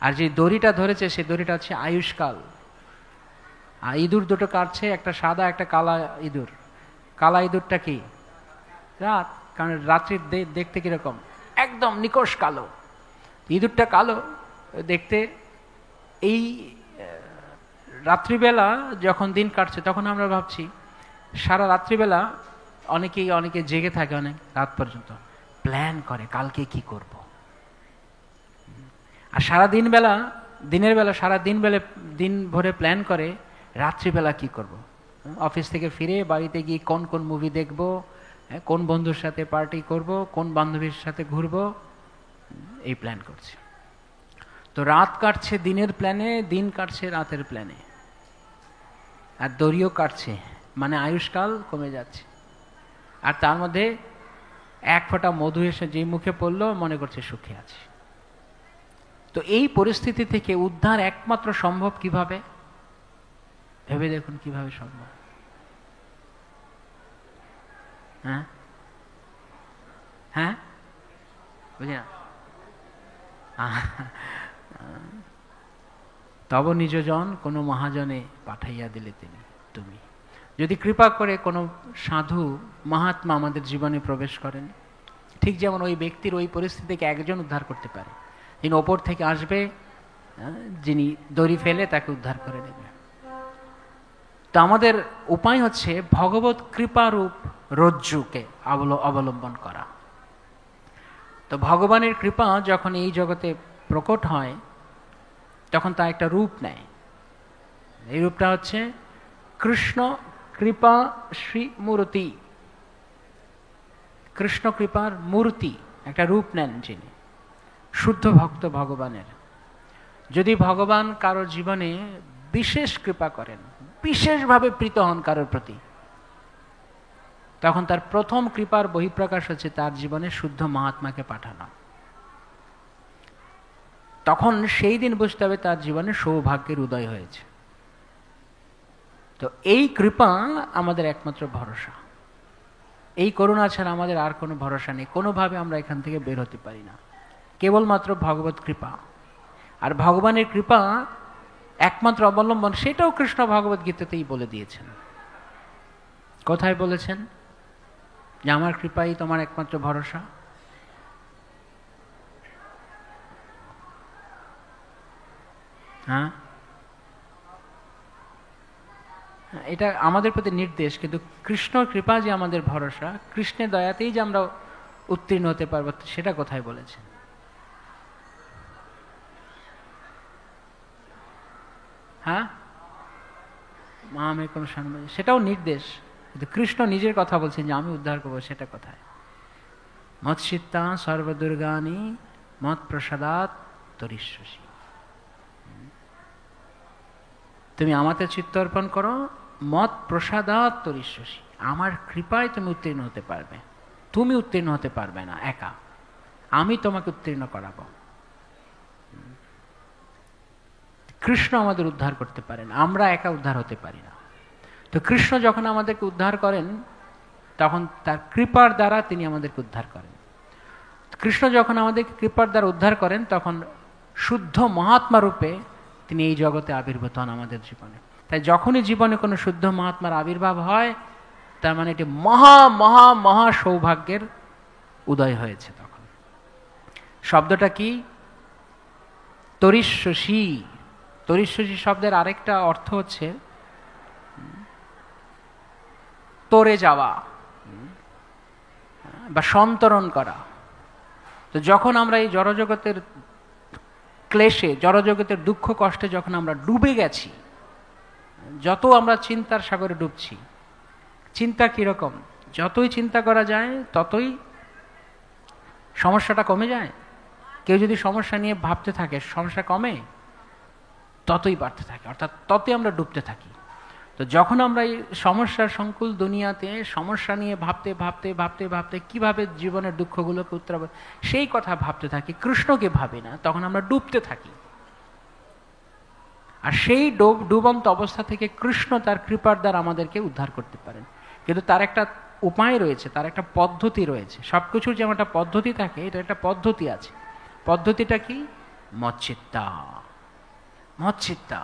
আর যে দড়িটা ধরেছে, সেই দড়িটা হচ্ছে আয়ুষ্কাল। আর ইঁদুর দুটো কাটছে, একটা সাদা একটা কালা ইঁদুর। কালা ইঁদুরটা কি? রাত, কারণ রাত্রির দেখতে কিরকম, একদম নিকষ কালো। ইঁদুরটা কালো দেখতে। এই রাত্রিবেলা যখন দিন কাটছে, তখন আমরা ভাবছি সারা রাত্রিবেলা অনেকে জেগে থাকে, অনেক রাত পর্যন্ত প্ল্যান করে কালকে কি করব। আর সারা দিন বেলা দিনের বেলা সারা দিন ভরে প্ল্যান করে রাত্রিবেলা কি করব, অফিস থেকে ফিরে বাড়িতে গিয়ে কোন কোন মুভি দেখব, কোন বন্ধুর সাথে পার্টি করব, কোন বান্ধবীর সাথে ঘুরব, এই প্ল্যান করছে। তো রাত কাটছে দিনের প্ল্যানে, দিন কাটছে রাতের প্ল্যানে, আর দড়িও কাটছে, মানে আয়ুষ্কাল কমে যাচ্ছে। আর তার মধ্যে এক ফোঁটা মধু এসে যে মুখে পড়লো মনে করছে সুখে আছে। তো এই পরিস্থিতি থেকে উদ্ধার একমাত্র সম্ভব কিভাবে? ভেবে দেখুন কিভাবে সম্ভব। হ্যাঁ হ্যাঁ, বুঝি না। তব নিজজন কোনো মহাজনে পাঠাইয়া দিলে তুমি। যদি কৃপা করে কোনো সাধু মহাত্মা আমাদের জীবনে প্রবেশ করেন, ঠিক যেমন ওই ব্যক্তির ওই পরিস্থিতি থেকে একজন উদ্ধার করতে পারে, যিনি ওপর থেকে আসবে, যিনি দড়ি ফেলে তাকে উদ্ধার করে নেবে। তো আমাদের উপায় হচ্ছে ভগবত কৃপারূপ রজ্জুকে অবলম্বন করা। তো ভগবানের কৃপা যখন এই জগতে প্রকট হয় তখন তা একটা রূপ নেয়। এই রূপটা হচ্ছে কৃষ্ণ কৃপা শ্রীমূর্তি। কৃষ্ণ কৃপার মূর্তি একটা রূপ নেন যিনি, শুদ্ধ ভক্ত ভগবানের। যদি ভগবান কারো জীবনে বিশেষ কৃপা করেন, বিশেষভাবে প্রীত হন কারোর প্রতি, তখন তার প্রথম কৃপার বহিঃপ্রকাশ হচ্ছে তার জীবনে শুদ্ধ মহাত্মাকে পাঠানো। তখন সেই দিন বুঝতে হবে তার জীবনে সৌভাগ্যের উদয় হয়েছে। তো এই কৃপা আমাদের একমাত্র ভরসা। এই করুণা ছাড়া আমাদের আর কোনো ভরসা নেই। কোনোভাবে আমরা এখান থেকে বের হতে পারি না, কেবলমাত্র ভগবত কৃপা। আর ভগবানের কৃপা একমাত্র অবলম্বন, সেটাও কৃষ্ণ ভগবত গীতাতেই বলে দিয়েছেন। কোথায় বলেছেন যে আমার কৃপাই তোমার একমাত্র ভরসা? হ্যাঁ, এটা আমাদের প্রতি নির্দেশ, কিন্তু কৃষ্ণ কৃপা যে আমাদের ভরসা, কৃষ্ণের দয়াতেই যে আমরা উত্তীর্ণ হতে পারবো, সেটা কোথায় বলেছেন? হ্যাঁ, মা আমি কোনো সম্মান, সেটাও নির্দেশ, কিন্তু কৃষ্ণ নিজের কথা বলছেন যে আমি উদ্ধার করবো, সেটা কোথায়? মৎসিত্তা সর্বদুর্গানি মৎ প্রসাদাৎ তরিষ্যসি। তুমি আমাতে চিত্ত অর্পণ করো, মৎ প্রসাদাৎ তরিষ্যসি, আমার কৃপায় তুমি উত্তীর্ণ হতে পারবে। তুমি উত্তীর্ণ হতে পারবে না একা, আমি তোমাকে উত্তীর্ণ করাবো। কৃষ্ণ আমাদের উদ্ধার করতে পারেন, আমরা একা উদ্ধার হতে পারি না। তো কৃষ্ণ যখন আমাদেরকে উদ্ধার করেন তখন তার কৃপার দ্বারা তিনি আমাদেরকে উদ্ধার করেন। কৃষ্ণ যখন আমাদেরকে কৃপার দ্বারা উদ্ধার করেন তখন শুদ্ধ মহাত্মা রূপে তিনি এই জগতে আবির্ভূত হন আমাদের জীবনে। তাই যখনই জীবনে কোনো শুদ্ধ মহাত্মার আবির্ভাব হয় তার মানে এটি মহা মহা মহা সৌভাগ্যের উদয় হয়েছে। তখন শব্দটা কি? তরিষ্যসি। তরিষ্যসি শব্দের আরেকটা অর্থ হচ্ছে তরে যাওয়া বা সন্তরণ করা। তো যখন আমরা এই জড়জগতের ক্লেশে, জড়জগতের দুঃখ কষ্টে যখন আমরা ডুবে গেছি, যত আমরা চিন্তার সাগরে ডুবছি, চিন্তা কিরকম? যতই চিন্তা করা যায় ততই সমস্যাটা কমে যায়। কেউ যদি সমস্যা নিয়ে ভাবতে থাকে সমস্যা কমে, ততই বাড়তে থাকে, অর্থাৎ ততই আমরা ডুবতে থাকি। তো যখন আমরা এই সমস্যার সংকুল দুনিয়াতে সমস্যা নিয়ে ভাবতে ভাবতে ভাবতে ভাবতে কিভাবে জীবনের দুঃখগুলোকে উত্তরাবো সেই কথা ভাবতে থাকি, কৃষ্ণকে ভাবি না, তখন আমরা ডুবতে থাকি। আর সেই ডুবন্ত অবস্থা থেকে কৃষ্ণ তার কৃপার দ্বারা আমাদেরকে উদ্ধার করতে পারেন। কিন্তু তার একটা উপায় রয়েছে, তার একটা পদ্ধতি রয়েছে। সবকিছুর যেমন একটা পদ্ধতি থাকে, এটা একটা পদ্ধতি আছে। পদ্ধতিটা কি? মচ্চিত্তা। মচ্চিত্তা,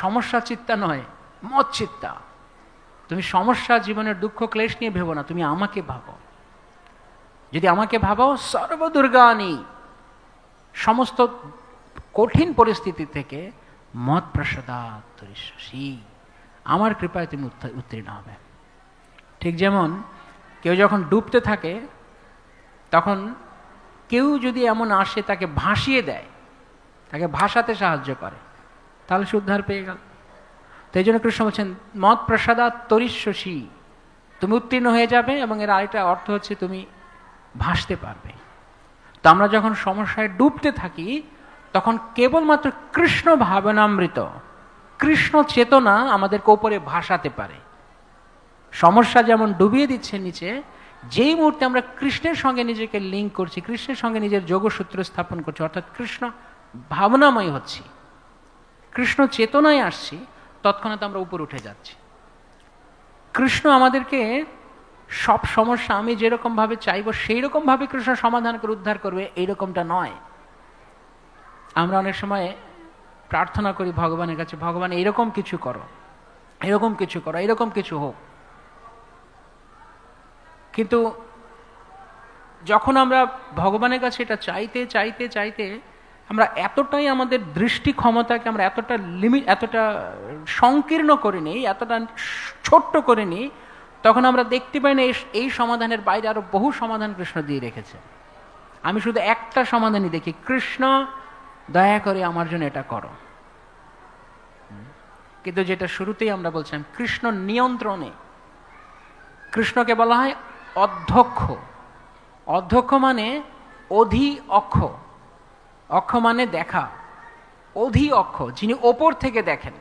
সমস্যা চিত্তা নয়, মচ্চিত্তা। তুমি সমস্যা, জীবনের দুঃখ ক্লেশ নিয়ে ভেবো না, তুমি আমাকে ভাবো। যদি আমাকে ভাবো, সর্বদুর্গানি, সমস্ত কঠিন পরিস্থিতি থেকে মৎ প্রসাদাৎ তরিষ্যসি, আমার কৃপায় তুমি উত্তীর্ণ হবে। ঠিক যেমন কেউ যখন ডুবতে থাকে তখন কেউ যদি এমন আসে তাকে ভাসিয়ে দেয়, তাকে ভাষাতে সাহায্য করে, তাহলে সে উদ্ধার পেয়ে গেল। তো এই জন্য কৃষ্ণ বলছেন মৎ প্রসাদাৎ তরিষ্যসি, তুমি উত্তীর্ণ হয়ে যাবে, এবং এর আরেকটা অর্থ হচ্ছে তুমি ভাসতে পারবে। তো আমরা যখন সমস্যায় ডুবতে থাকি তখন কেবলমাত্র কৃষ্ণ ভাবনামৃত, কৃষ্ণ চেতনা আমাদেরকে ওপরে ভাসাতে পারে। সমস্যা যেমন ডুবিয়ে দিচ্ছে নিচে, যেই মুহূর্তে আমরা কৃষ্ণের সঙ্গে নিজেকে লিঙ্ক করছি, কৃষ্ণের সঙ্গে নিজের যোগসূত্র স্থাপন করছি, অর্থাৎ কৃষ্ণ ভাবনাময় হচ্ছি, কৃষ্ণ চেতনায় আসছি, তৎক্ষণাৎ আমরা উপরে উঠে যাচ্ছি। কৃষ্ণ আমাদেরকে সব সমস্যা আমি যেরকম ভাবে চাইবো সেই রকম ভাবে কৃষ্ণ সমাধান করে উদ্ধার করবে, এইরকমটা নয়। আমরা অনেক সময় প্রার্থনা করি ভগবানের কাছে, ভগবান এরকম কিছু করো, এরকম কিছু করো, এরকম কিছু হোক। কিন্তু যখন আমরা ভগবানের কাছে এটা চাইতে চাইতে চাইতে আমরা এতটাই আমাদের দৃষ্টি ক্ষমতাকে আমরা এতটা এতটা সংকীর্ণ করে নিই, এতটা ছোট্ট করে নিই, তখন আমরা দেখতে পাই না এই সমাধানের বাইরে আরো বহু সমাধান কৃষ্ণ দিয়ে রেখেছে। আমি শুধু একটা সমাধানই দেখি, কৃষ্ণ দয়া করে আমার জন্য এটা করো। কিন্তু যেটা শুরুতেই আমরা বলছিলাম, কৃষ্ণ নিয়ন্ত্রণে। কৃষ্ণকে বলা হয় অধ্যক্ষ। অধ্যক্ষ মানে অধি অক্ষ, অক্ষ মানে দেখা, অধি অক্ষ, যিনি ওপর থেকে দেখেন।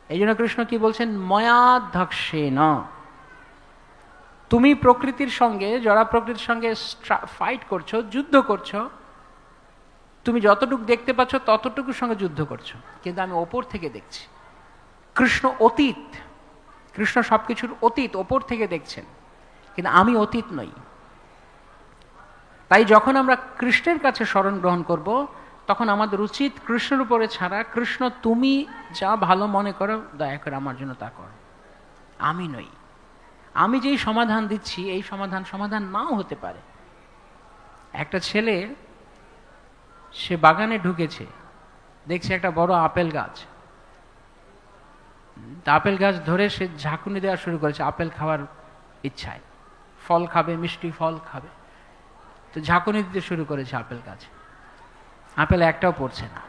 এই জন্য কৃষ্ণ কি বলছেন, ময়াধ্যক্ষেন। তুমি প্রকৃতির সঙ্গে, জড়া প্রকৃতির সঙ্গে ফাইট করছো, যুদ্ধ করছো, তুমি যতটুকু দেখতে পাচ্ছ ততটুকুর সঙ্গে যুদ্ধ করছো, কিন্তু আমি ওপর থেকে দেখছি। কৃষ্ণ অতীত, কৃষ্ণ সবকিছুর অতীত, ওপর থেকে দেখছেন, কিন্তু আমি অতীত নই। তাই যখন আমরা কৃষ্ণের কাছে শরণ গ্রহণ করব, তখন আমাদের উচিত কৃষ্ণের উপরে ছাড়া, কৃষ্ণ তুমি যা ভালো মনে করো দয়া করে আমার জন্য তা করো, আমি নই। আমি যেই সমাধান দিচ্ছি এই সমাধান নাও হতে পারে। একটা ছেলে সে বাগানে ঢুকেছে, দেখছে একটা বড় আপেল গাছ, আপেল গাছ ধরে সে ঝাঁকুনি দেওয়া শুরু করেছে আপেল খাওয়ার ইচ্ছায়, ফল খাবে, মিষ্টি ফল খাবে। তো ঝাঁকুনি দিতে শুরু করেছে আপেল গাছ, আপেল একটাও পড়ছে না।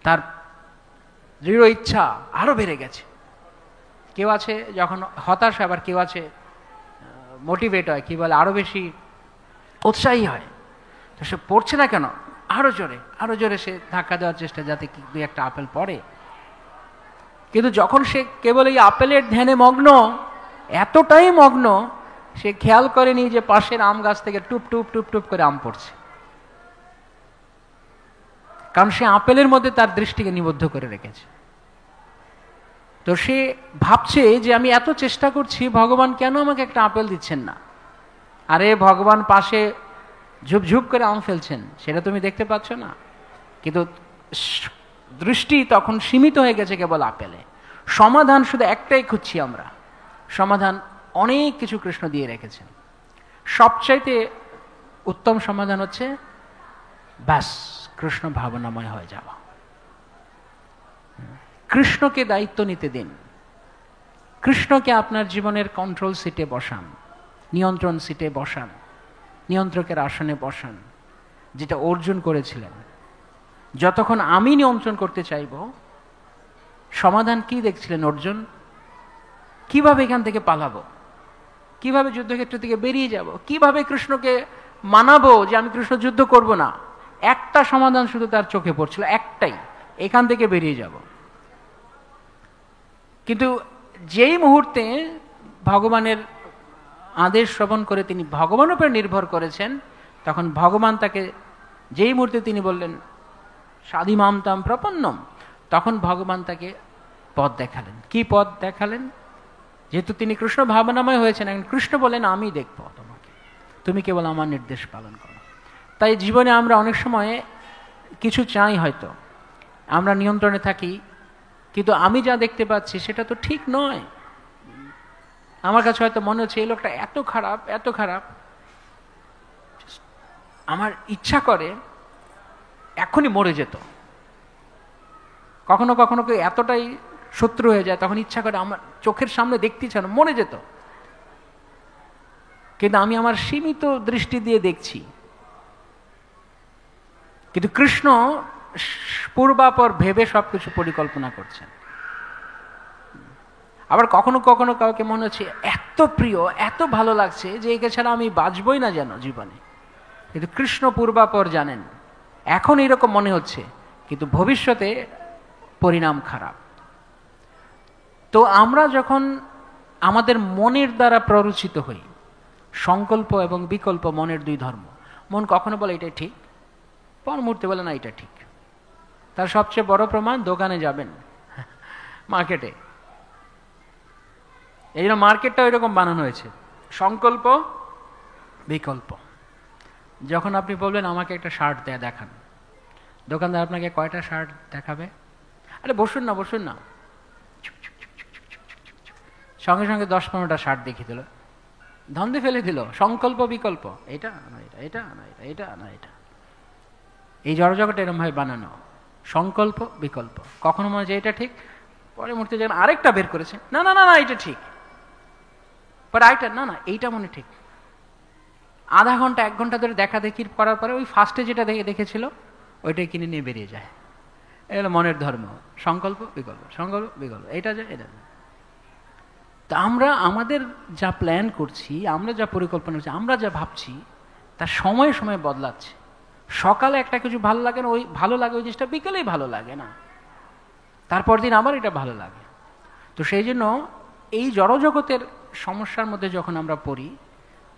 তার দৃঢ় ইচ্ছা আরো বেড়ে গেছে। কেউ আছে যখন হতাশ হয়, আবার কেউ আছে মোটিভেট হয়, কি বলে আরো বেশি উৎসাহী হয়। তো সে পড়ছে না কেন, আরো জোরে সে ধাক্কা দেওয়ার চেষ্টা, যাতে দুই একটা আপেল পড়ে। কিন্তু যখন সে কেবল এই আপেলের ধ্যানে মগ্ন, এতটাই মগ্ন, সে খেয়াল করেনি যে পাশের আম গাছ থেকে টুপ টুপ টুপ টুপ করে আম পড়ছে। কারণ সে আপেলের মধ্যে তার দৃষ্টিকে নিবদ্ধ করে রেখেছে। তো সে ভাবছে যে আমি এত চেষ্টা করছি, ভগবান কেন আমাকে একটা আপেল দিচ্ছেন না? আরে ভগবান পাশে ঝুপঝুপ করে আম ফেলছেন, সেটা তুমি দেখতে পাচ্ছ না? কিন্তু দৃষ্টি তখন সীমিত হয়ে গেছে কেবল আপেলে। সমাধান শুধু একটাই খুঁজছি আমরা, সমাধান অনেক কিছু কৃষ্ণ দিয়ে রেখেছেন। সবচাইতে উত্তম সমাধান হচ্ছে ব্যাস কৃষ্ণ ভাবনাময় হয়ে যাওয়া। কৃষ্ণকে দায়িত্ব নিতে দিন, কৃষ্ণকে আপনার জীবনের কন্ট্রোল সিটে বসান, নিয়ন্ত্রণ সিটে বসান, নিয়ন্ত্রকের আসনে বসান, যেটা অর্জুন করেছিলেন। যতক্ষণ আমি নিয়ন্ত্রণ করতে চাইব, সমাধান কি দেখছিলেন অর্জুন? কিভাবে এখান থেকে পালাবো, কিভাবে যুদ্ধক্ষেত্র থেকে বেরিয়ে যাব, কিভাবে কৃষ্ণকে মানাবো যে আমি কৃষ্ণ যুদ্ধ করব না। একটা সমাধান শুধু তার চোখে পড়ছিল, একটাই, এখান থেকে বেরিয়ে যাব। কিন্তু যেই মুহূর্তে ভগবানের আদেশ শ্রবণ করে তিনি ভগবানের উপর নির্ভর করেছেন, তখন ভগবান তাকে, যেই মুহূর্তে তিনি বললেন সাধিমাম তাম প্রপন্নম, তখন ভগবান তাকে পথ দেখালেন। কি পথ দেখালেন? যেহেতু তিনি কৃষ্ণ ভাবনাময় হয়েছেন, এখন কৃষ্ণ বলেন আমি দেখব তোমাকে, তুমি কেবল আমার নির্দেশ পালন করো। তাই জীবনে আমরা অনেক সময় কিছু চাই, হয়তো আমরা নিয়ন্ত্রণে থাকি, কিন্তু আমি যা দেখতে পাচ্ছি সেটা তো ঠিক নয়। আমার কাছে হয়তো মনে হচ্ছে এই লোকটা এত খারাপ, এত খারাপ, আমার ইচ্ছা করে এখনই মরে যেত। কখনো কখনো কেউ এতটাই শত্রু হয়ে যায়, তখন ইচ্ছা করে আমার চোখের সামনে দেখতে চান মরে যেত। কিন্তু আমি আমার সীমিত দৃষ্টি দিয়ে দেখছি, কিন্তু কৃষ্ণ পূর্বাপর ভেবে সবকিছু পরিকল্পনা করছেন। আবার কখনো কখনো কাউকে মনে হচ্ছে এত প্রিয়, এত ভালো লাগছে যে একে ছাড়া আমি বাঁচবই না যেন জীবনে। কিন্তু কৃষ্ণ পূর্বাপর জানেন, এখন এরকম মনে হচ্ছে কিন্তু ভবিষ্যতে পরিণাম খারাপ। তো আমরা যখন আমাদের মনের দ্বারা প্ররোচিত হই, সংকল্প এবং বিকল্প মনের দুই ধর্ম। মন কখনো বলে এটাই ঠিক, পর মুহূর্তে বলে না এটা ঠিক। তার সবচেয়ে বড় প্রমাণ, দোকানে যাবেন, মার্কেটে, এই জন্য মার্কেটটা ওইরকম বানানো হয়েছে, সংকল্প বিকল্প। যখন আপনি বলবেন আমাকে একটা শার্ট দেখান, দোকানদার আপনাকে কয়টা শার্ট দেখাবে? আরে বসুন না বসুন না, সঙ্গে সঙ্গে 10-15টা শার্ট দেখিয়ে দিল, ধন্দে ফেলে দিল। সংকল্প বিকল্প, এটা না এটা, এটা না এটা, এটা না এটা। এই জড়জগৎ এরমভাবে বানানো, সংকল্প বিকল্প। কখনো মনে হয় এটা ঠিক, পরে মুহূর্তে যখন আরেকটা বের করেছে, না না না না এটা ঠিক, পরে আরেকটা না না এইটা মনে ঠিক। আধা ঘন্টা 1 ঘন্টা ধরে দেখা দেখি করার পরে ওই ফার্স্টে যেটা দেখেছিল ওইটাই কিনে নিয়ে বেরিয়ে যায়। এটা মনের ধর্ম, সংকল্প বিকল্প, সংকল্প বিকল্প, এটা যায় এটা যায়। তা আমরা আমাদের যা প্ল্যান করছি, আমরা যা পরিকল্পনা করছি, আমরা যা ভাবছি, তার সময়ে সময়ে বদলাচ্ছে। সকালে একটা কিছু ভালো লাগে না, ওই ভালো লাগে ওই জিনিসটা বিকেলেই ভালো লাগে না, তারপর দিন আবার এটা ভালো লাগে। তো সেই জন্য এই জড়জগতের সমস্যার মধ্যে যখন আমরা পড়ি,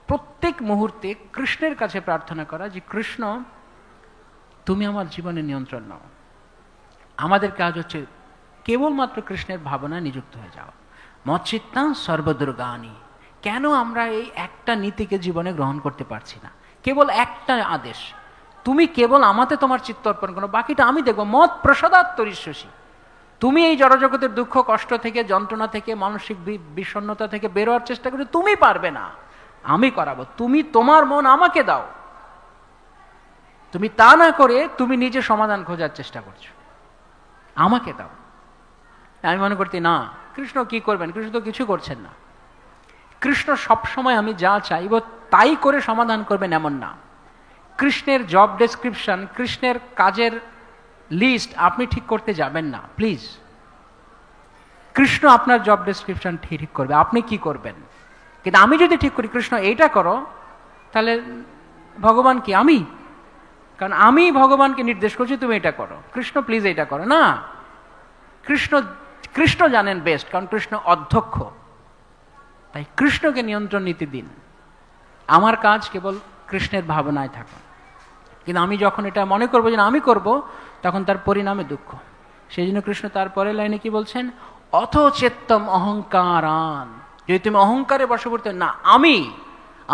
প্রত্যেক মুহূর্তে কৃষ্ণের কাছে প্রার্থনা করা যে কৃষ্ণ তুমি আমার জীবনে নিয়ন্ত্রণ নাও। আমাদের কাজ হচ্ছে কেবলমাত্র কৃষ্ণের ভাবনায় নিযুক্ত হয়ে যাওয়া। মচ্চিত্তা সর্বদুর্গানি। কেন আমরা এই একটা নীতিকে জীবনে গ্রহণ করতে পারছি না? কেবল একটা আদেশ, তুমি কেবল আমাতে তোমার চিত্ত অর্পণ করো, বাকিটা আমি দেখবো। মত প্রসাদাত্তরিষ্যসী। তুমি এই জড়জগতের দুঃখ কষ্ট থেকে, যন্ত্রণা থেকে, মানসিক বিষণ্ণতা থেকে বেরোয়ার চেষ্টা করো, তুমি পারবে না, আমি করাবো। তুমি তোমার মন আমাকে দাও। তুমি তা না করে তুমি নিজে সমাধান খোঁজার চেষ্টা করছো, আমাকে দাও। আমি মনে করতে না, কৃষ্ণ কি করবেন? কৃষ্ণ তো কিছু করছেন না। কৃষ্ণ সবসময় আমি যা চাইব তাই করে সমাধান করবেন এমন না। কৃষ্ণের জব ডেসক্রিপশন, কৃষ্ণের কাজের লিস্ট আপনি ঠিক করতে যাবেন না, প্লিজ। কৃষ্ণ আপনার জব ডেসক্রিপশন ঠিক করবে, আপনি কি করবেন। কিন্তু আমি যদি ঠিক করি কৃষ্ণ এইটা করো, তাহলে ভগবান কি? আমি। কারণ আমি ভগবানকে নির্দেশ করছি তুমি এটা করো, কৃষ্ণ প্লিজ এটা করো না। কৃষ্ণ জানেন বেস্ট, কারণ কৃষ্ণ অধ্যক্ষ। তাই কৃষ্ণকে নিয়ন্ত্রণ নিতে দিন। আমার কাজ কেবল কৃষ্ণের ভাবনায় থাকা। কিন্তু আমি যখন এটা মনে করবো যে আমি করব, তখন তার পরিণামে দুঃখ। সেই জন্য কৃষ্ণ তার পরের লাইনে কি বলছেন? অথ চেত্তম অহংকারান। যদি তুমি অহংকারে বশবর্তী না,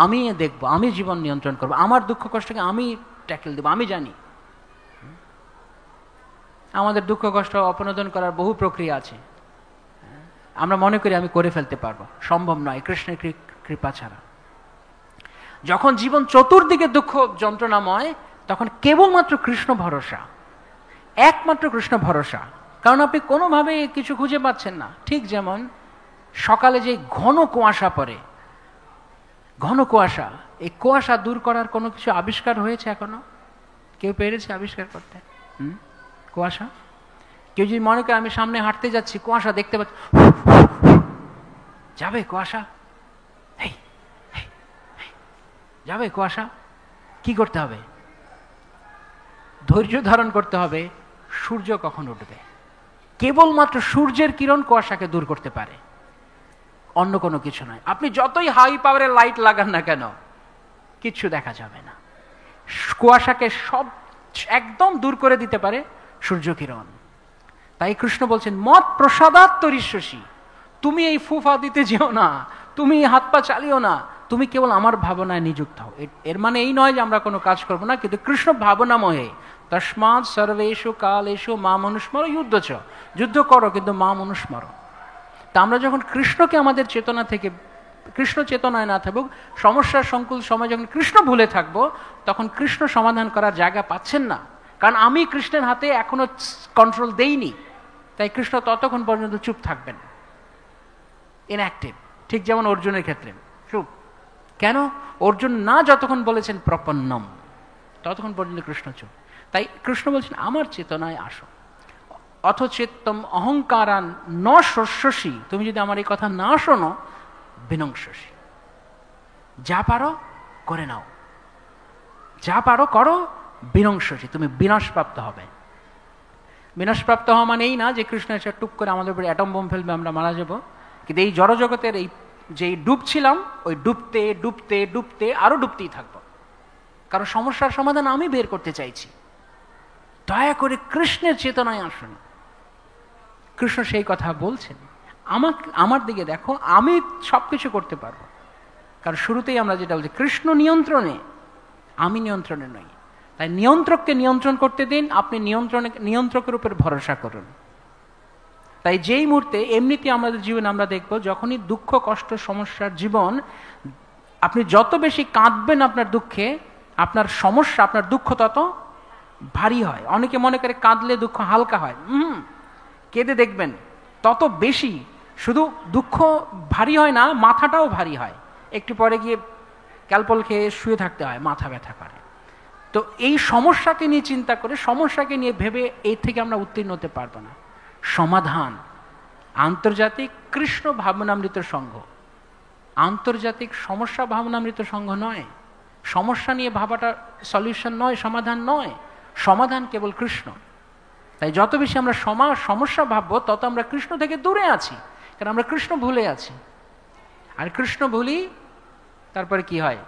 আমি দেখবো, আমি জীবন নিয়ন্ত্রণ করবো, আমার দুঃখ কষ্টকে আমি ট্যাকেল দেবো, আমি জানি। আমাদের দুঃখ কষ্ট অপনোদন করার বহু প্রক্রিয়া আছে। আমরা মনে করি আমি করে ফেলতে পারবো, সম্ভব নয় কৃষ্ণের কৃপা ছাড়া। যখন জীবন চতুর্দিকে দুঃখ যন্ত্রণাময়, তখন কেবলমাত্র কৃষ্ণ ভরসা, একমাত্র কৃষ্ণ ভরসা। কারণ আপনি কোনোভাবে কিছু খুঁজে পাচ্ছেন না। ঠিক যেমন সকালে যে ঘন কুয়াশা পড়ে, ঘন কুয়াশা, এই কুয়াশা দূর করার কোনো কিছু আবিষ্কার হয়েছে এখনো? কেউ পেরেছে আবিষ্কার করতে? কুয়াশা। কেউ যদি মনে করে আমি সামনে হাঁটতে যাচ্ছি, কুয়াশা দেখতে পাচ্ছি, যাবে কুয়াশা, যাবে কুয়াশা, কি করতে হবে? ধৈর্য ধারণ করতে হবে। সূর্য কখন উঠবে? কেবলমাত্র সূর্যের কিরণ কুয়াশাকে দূর করতে পারে, অন্য কোনো কিছু নয়। আপনি যতই হাই পাওয়ারের লাইট লাগান না কেন, কিচ্ছু দেখা যাবে না। কুয়াশাকে সব একদম দূর করে দিতে পারে সূর্য কিরণ। তাই কৃষ্ণ বলছেন মত প্রসাদাত্তরিষ্যসী। তুমি এই ফুফা দিতে যেও না, তুমি হাত পা চালিও না, তুমি কেবল আমার ভাবনায় নিযুক্ত হও। এর মানে এই নয় যে আমরা কোনো কাজ করবো না, কিন্তু কৃষ্ণ ভাবনাময়ে। তস্মাৎ সর্বেষু কালেষু মা মনুস্মর যুদ্ধ যুদ্ধ করো, কিন্তু মা মনুস্মর। তা আমরা যখন কৃষ্ণকে আমাদের চেতনা থেকে, কৃষ্ণ চেতনায় না থাকবো, সমস্যার সংকুল সময় যখন কৃষ্ণ ভুলে থাকবো, তখন কৃষ্ণ সমাধান করার জায়গা পাচ্ছেন না। কারণ আমি কৃষ্ণের হাতে এখনো কন্ট্রোল দেইনি। তাই কৃষ্ণ ততক্ষণ পর্যন্ত চুপ থাকবেন, ইনঅ্যাক্টিভ। ঠিক যেমন অর্জুনের ক্ষেত্রে চুপ। কেন? অর্জুন না যতক্ষণ বলেছেন প্রপন্নম, ততক্ষণ পর্যন্ত কৃষ্ণ চুপ। তাই কৃষ্ণ বলছেন আমার চেতনায় আসো। অথচেত্তম অহংকারান ন শস্যসি, তুমি যদি আমার এই কথা না শোনো, বিনংসসি, যা পারো করে নাও, যা পারো করো, বিনংসসি, তুমি বিনাশপ্রাপ্ত হবে। বিনাশপ্রাপ্ত হওয়া মানে এই না যে কৃষ্ণ এসে টুক করে আমাদের উপরে অ্যাটম বোম ফেলবে, আমরা মারা যাব। কিন্তু এই জড়জগতের এই যেই ডুবছিলাম, ওই ডুবতে ডুবতে ডুবতে আরো ডুবতেই থাকবো, কারণ সমস্যার সমাধান আমি বের করতে চাইছি। দয়া করে কৃষ্ণের চেতনায় আসুন। কৃষ্ণ সেই কথা বলছেন, আমার দিকে দেখো, আমি সবকিছু করতে পারবো। কারণ শুরুতেই আমরা যেটা বলছি, কৃষ্ণ নিয়ন্ত্রণে, আমি নিয়ন্ত্রণে নই। তাই নিয়ন্ত্রককে নিয়ন্ত্রণ করতে দিন, আপনি নিয়ন্ত্রকের উপর ভরসা করুন। তাই যেই মুহূর্তে, এমনিতে আমাদের জীবনে আমরা দেখব, যখনই দুঃখ কষ্ট সমস্যার জীবন, আপনি যত বেশি কাঁদবেন আপনার দুঃখে, আপনার সমস্যা আপনার দুঃখ তত ভারী হয়। অনেকে মনে করে কাঁদলে দুঃখ হালকা হয়। কেঁদে দেখবেন তত বেশি, শুধু দুঃখ ভারী হয় না, মাথাটাও ভারী হয়। একটু পরে গিয়ে ক্যালপল খেয়ে শুয়ে থাকতে হয়, মাথা ব্যথা করে। তো এই সমস্যাকে নিয়ে চিন্তা করে, সমস্যাকে নিয়ে ভেবে এর থেকে আমরা উত্তীর্ণ হতে পারবো না। সমাধান আন্তর্জাতিক কৃষ্ণ ভাবনামৃত সংঘ, আন্তর্জাতিক সমস্যা ভাবনামৃত সংঘ নয়। সমস্যা নিয়ে ভাবাটা সলিউশন নয়, সমাধান নয়। সমাধান কেবল কৃষ্ণ। তাই যত বেশি আমরা সমস্যা ভাববো, তত আমরা কৃষ্ণ থেকে দূরে আছি, কারণ আমরা কৃষ্ণ ভুলে আছি। আর কৃষ্ণ ভুলি, তারপরে কি হয়,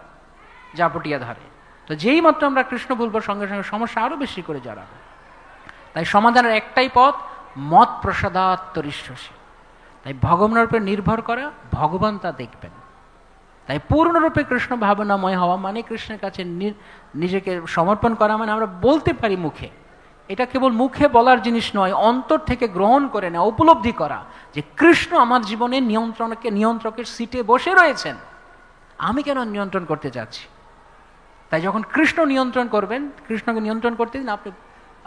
জাপটিয়া ধরে। তো যেই মাত্র আমরা কৃষ্ণ ভুলবো, সঙ্গে সঙ্গে সমস্যা আরো বেশি করে জড়াবে। তাই সমাধানের একটাই পথ, মত প্রসাদাত্তরিষ্যসি। তাই ভগবানের উপর নির্ভর করা, ভগবান তা দেখবেন। তাই পূর্ণরূপে কৃষ্ণ ভাবনাময় হওয়া মানে কৃষ্ণের কাছে নিজেকে সমর্পণ করা, মানে আমরা বলতে পারি মুখে, এটা কেবল মুখে বলার জিনিস নয়, অন্তর থেকে গ্রহণ করে নেওয়া, উপলব্ধি করা যে কৃষ্ণ আমার জীবনে নিয়ন্ত্রকের সিটে বসে রয়েছেন, আমি কেন নিয়ন্ত্রণ করতে যাচ্ছি। তাই যখন কৃষ্ণ নিয়ন্ত্রণ করবেন, কৃষ্ণকে নিয়ন্ত্রণ করতে দিন, আপনি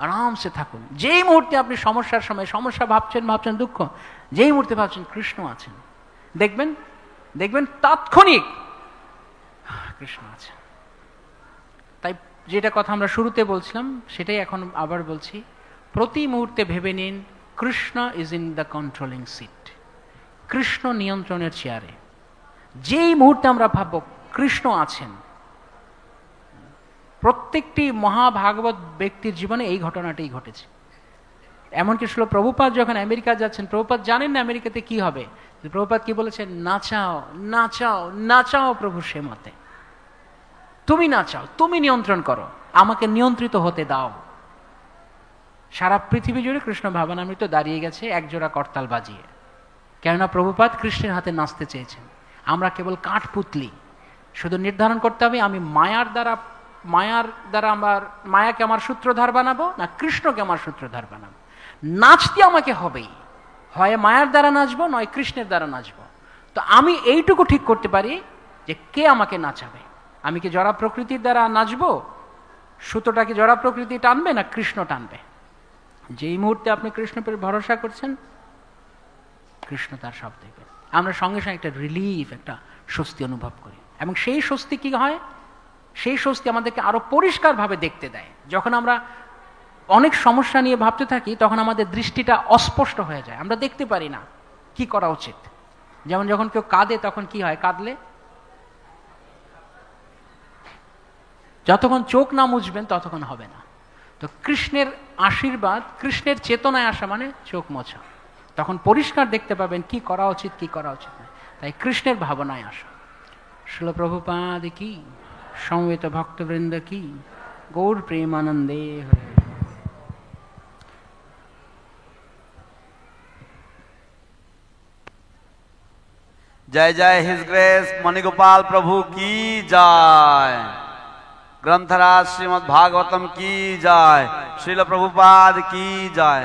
আরামসে থাকুন। যেই মুহূর্তে আপনি সমস্যার সময় সমস্যা ভাবছেন দুঃখ, যেই মুহূর্তে ভাবছেন কৃষ্ণ আছেন, দেখবেন তাৎক্ষণিক কৃষ্ণ আছেন। তাই যেটা কথা আমরা শুরুতে বলছিলাম, সেটাই এখন আবার বলছি, প্রতি মুহূর্তে ভেবে নিন, Krishna is in the controlling seat. Krishna নিয়ন্ত্রণের চেয়ারে। যেই মুহূর্তে আমরা ভাববো কৃষ্ণ আছেন, প্রত্যেকটি মহাভাগবত ব্যক্তির জীবনে এই ঘটনাটাই ঘটেছে। এমনকি ছিল প্রভুপাদ যখন আমেরিকা যাচ্ছেন, প্রভুপাদ জানেন না আমেরিকাতে কি হবে, প্রভুপাদ কি বলেছেন, নাচাও নাচাও নাচাও প্রভু সে মতে, তুমি নাচাও, তুমি নিয়ন্ত্রণ করো, আমাকে নিয়ন্ত্রিত হতে দাও। সারা পৃথিবী জুড়ে কৃষ্ণ ভাবনামৃত দাঁড়িয়ে গেছে একজোড়া করতাল বাজিয়ে, কেননা প্রভুপাদ কৃষ্ণের হাতে নাচতে চেয়েছেন। আমরা কেবল কাঠপুতলি। শুধু নির্ধারণ করতে হবে, আমি মায়ার দ্বারা আমার মায়াকে আমার সূত্রধার বানাবো, না কৃষ্ণকে আমার সূত্রধার বানাবো। নাচতে আমাকে হবেই, হয় মায়ার দ্বারা নাচবো, নয় কৃষ্ণের দ্বারা নাচবো। তো আমি এইটুকু ঠিক করতে পারি যে কে আমাকে নাচাবে। আমি কি জড়া প্রকৃতির দ্বারা নাচবো, সুতোটাকে জড়া প্রকৃতি টানবে, না কৃষ্ণ টানবে। যেই মুহূর্তে আপনি কৃষ্ণের উপর ভরসা করছেন, কৃষ্ণ তার সব দেখবে। আমরা সঙ্গে সঙ্গে একটা রিলিফ, একটা স্বস্তি অনুভব করি। এবং সেই স্বস্তি কি হয়, সেই স্বস্তি আমাদেরকে আরো পরিষ্কারভাবে দেখতে দেয়। যখন আমরা অনেক সমস্যা নিয়ে ভাবতে থাকি, তখন আমাদের দৃষ্টিটা অস্পষ্ট হয়ে যায়, আমরা দেখতে পারি না কি করা উচিত। যেমন যখন কেউ কাঁদে, তখন কি হয়, কাঁদলে যতক্ষণ চোখ না মুছবেন ততক্ষণ হবে না। তো কৃষ্ণের আশীর্বাদ, কৃষ্ণের চেতনায় আসা মানে চোখ মোছা, তখন পরিষ্কার দেখতে পাবেন কি করা উচিত, কি করা উচিত না। তাই কৃষ্ণের ভাবনায় আসা। শিল প্রভুপাদ কি, সমবেত ভক্তবৃন্দ কি, গৌর প্রেমানন্দে হরে। जय जय हिज ग्रेस मणिगोपाल प्रभु की जय। ग्रंथराज श्रीमद् भागवतम की जय। श्रील प्रभुपाद की जय।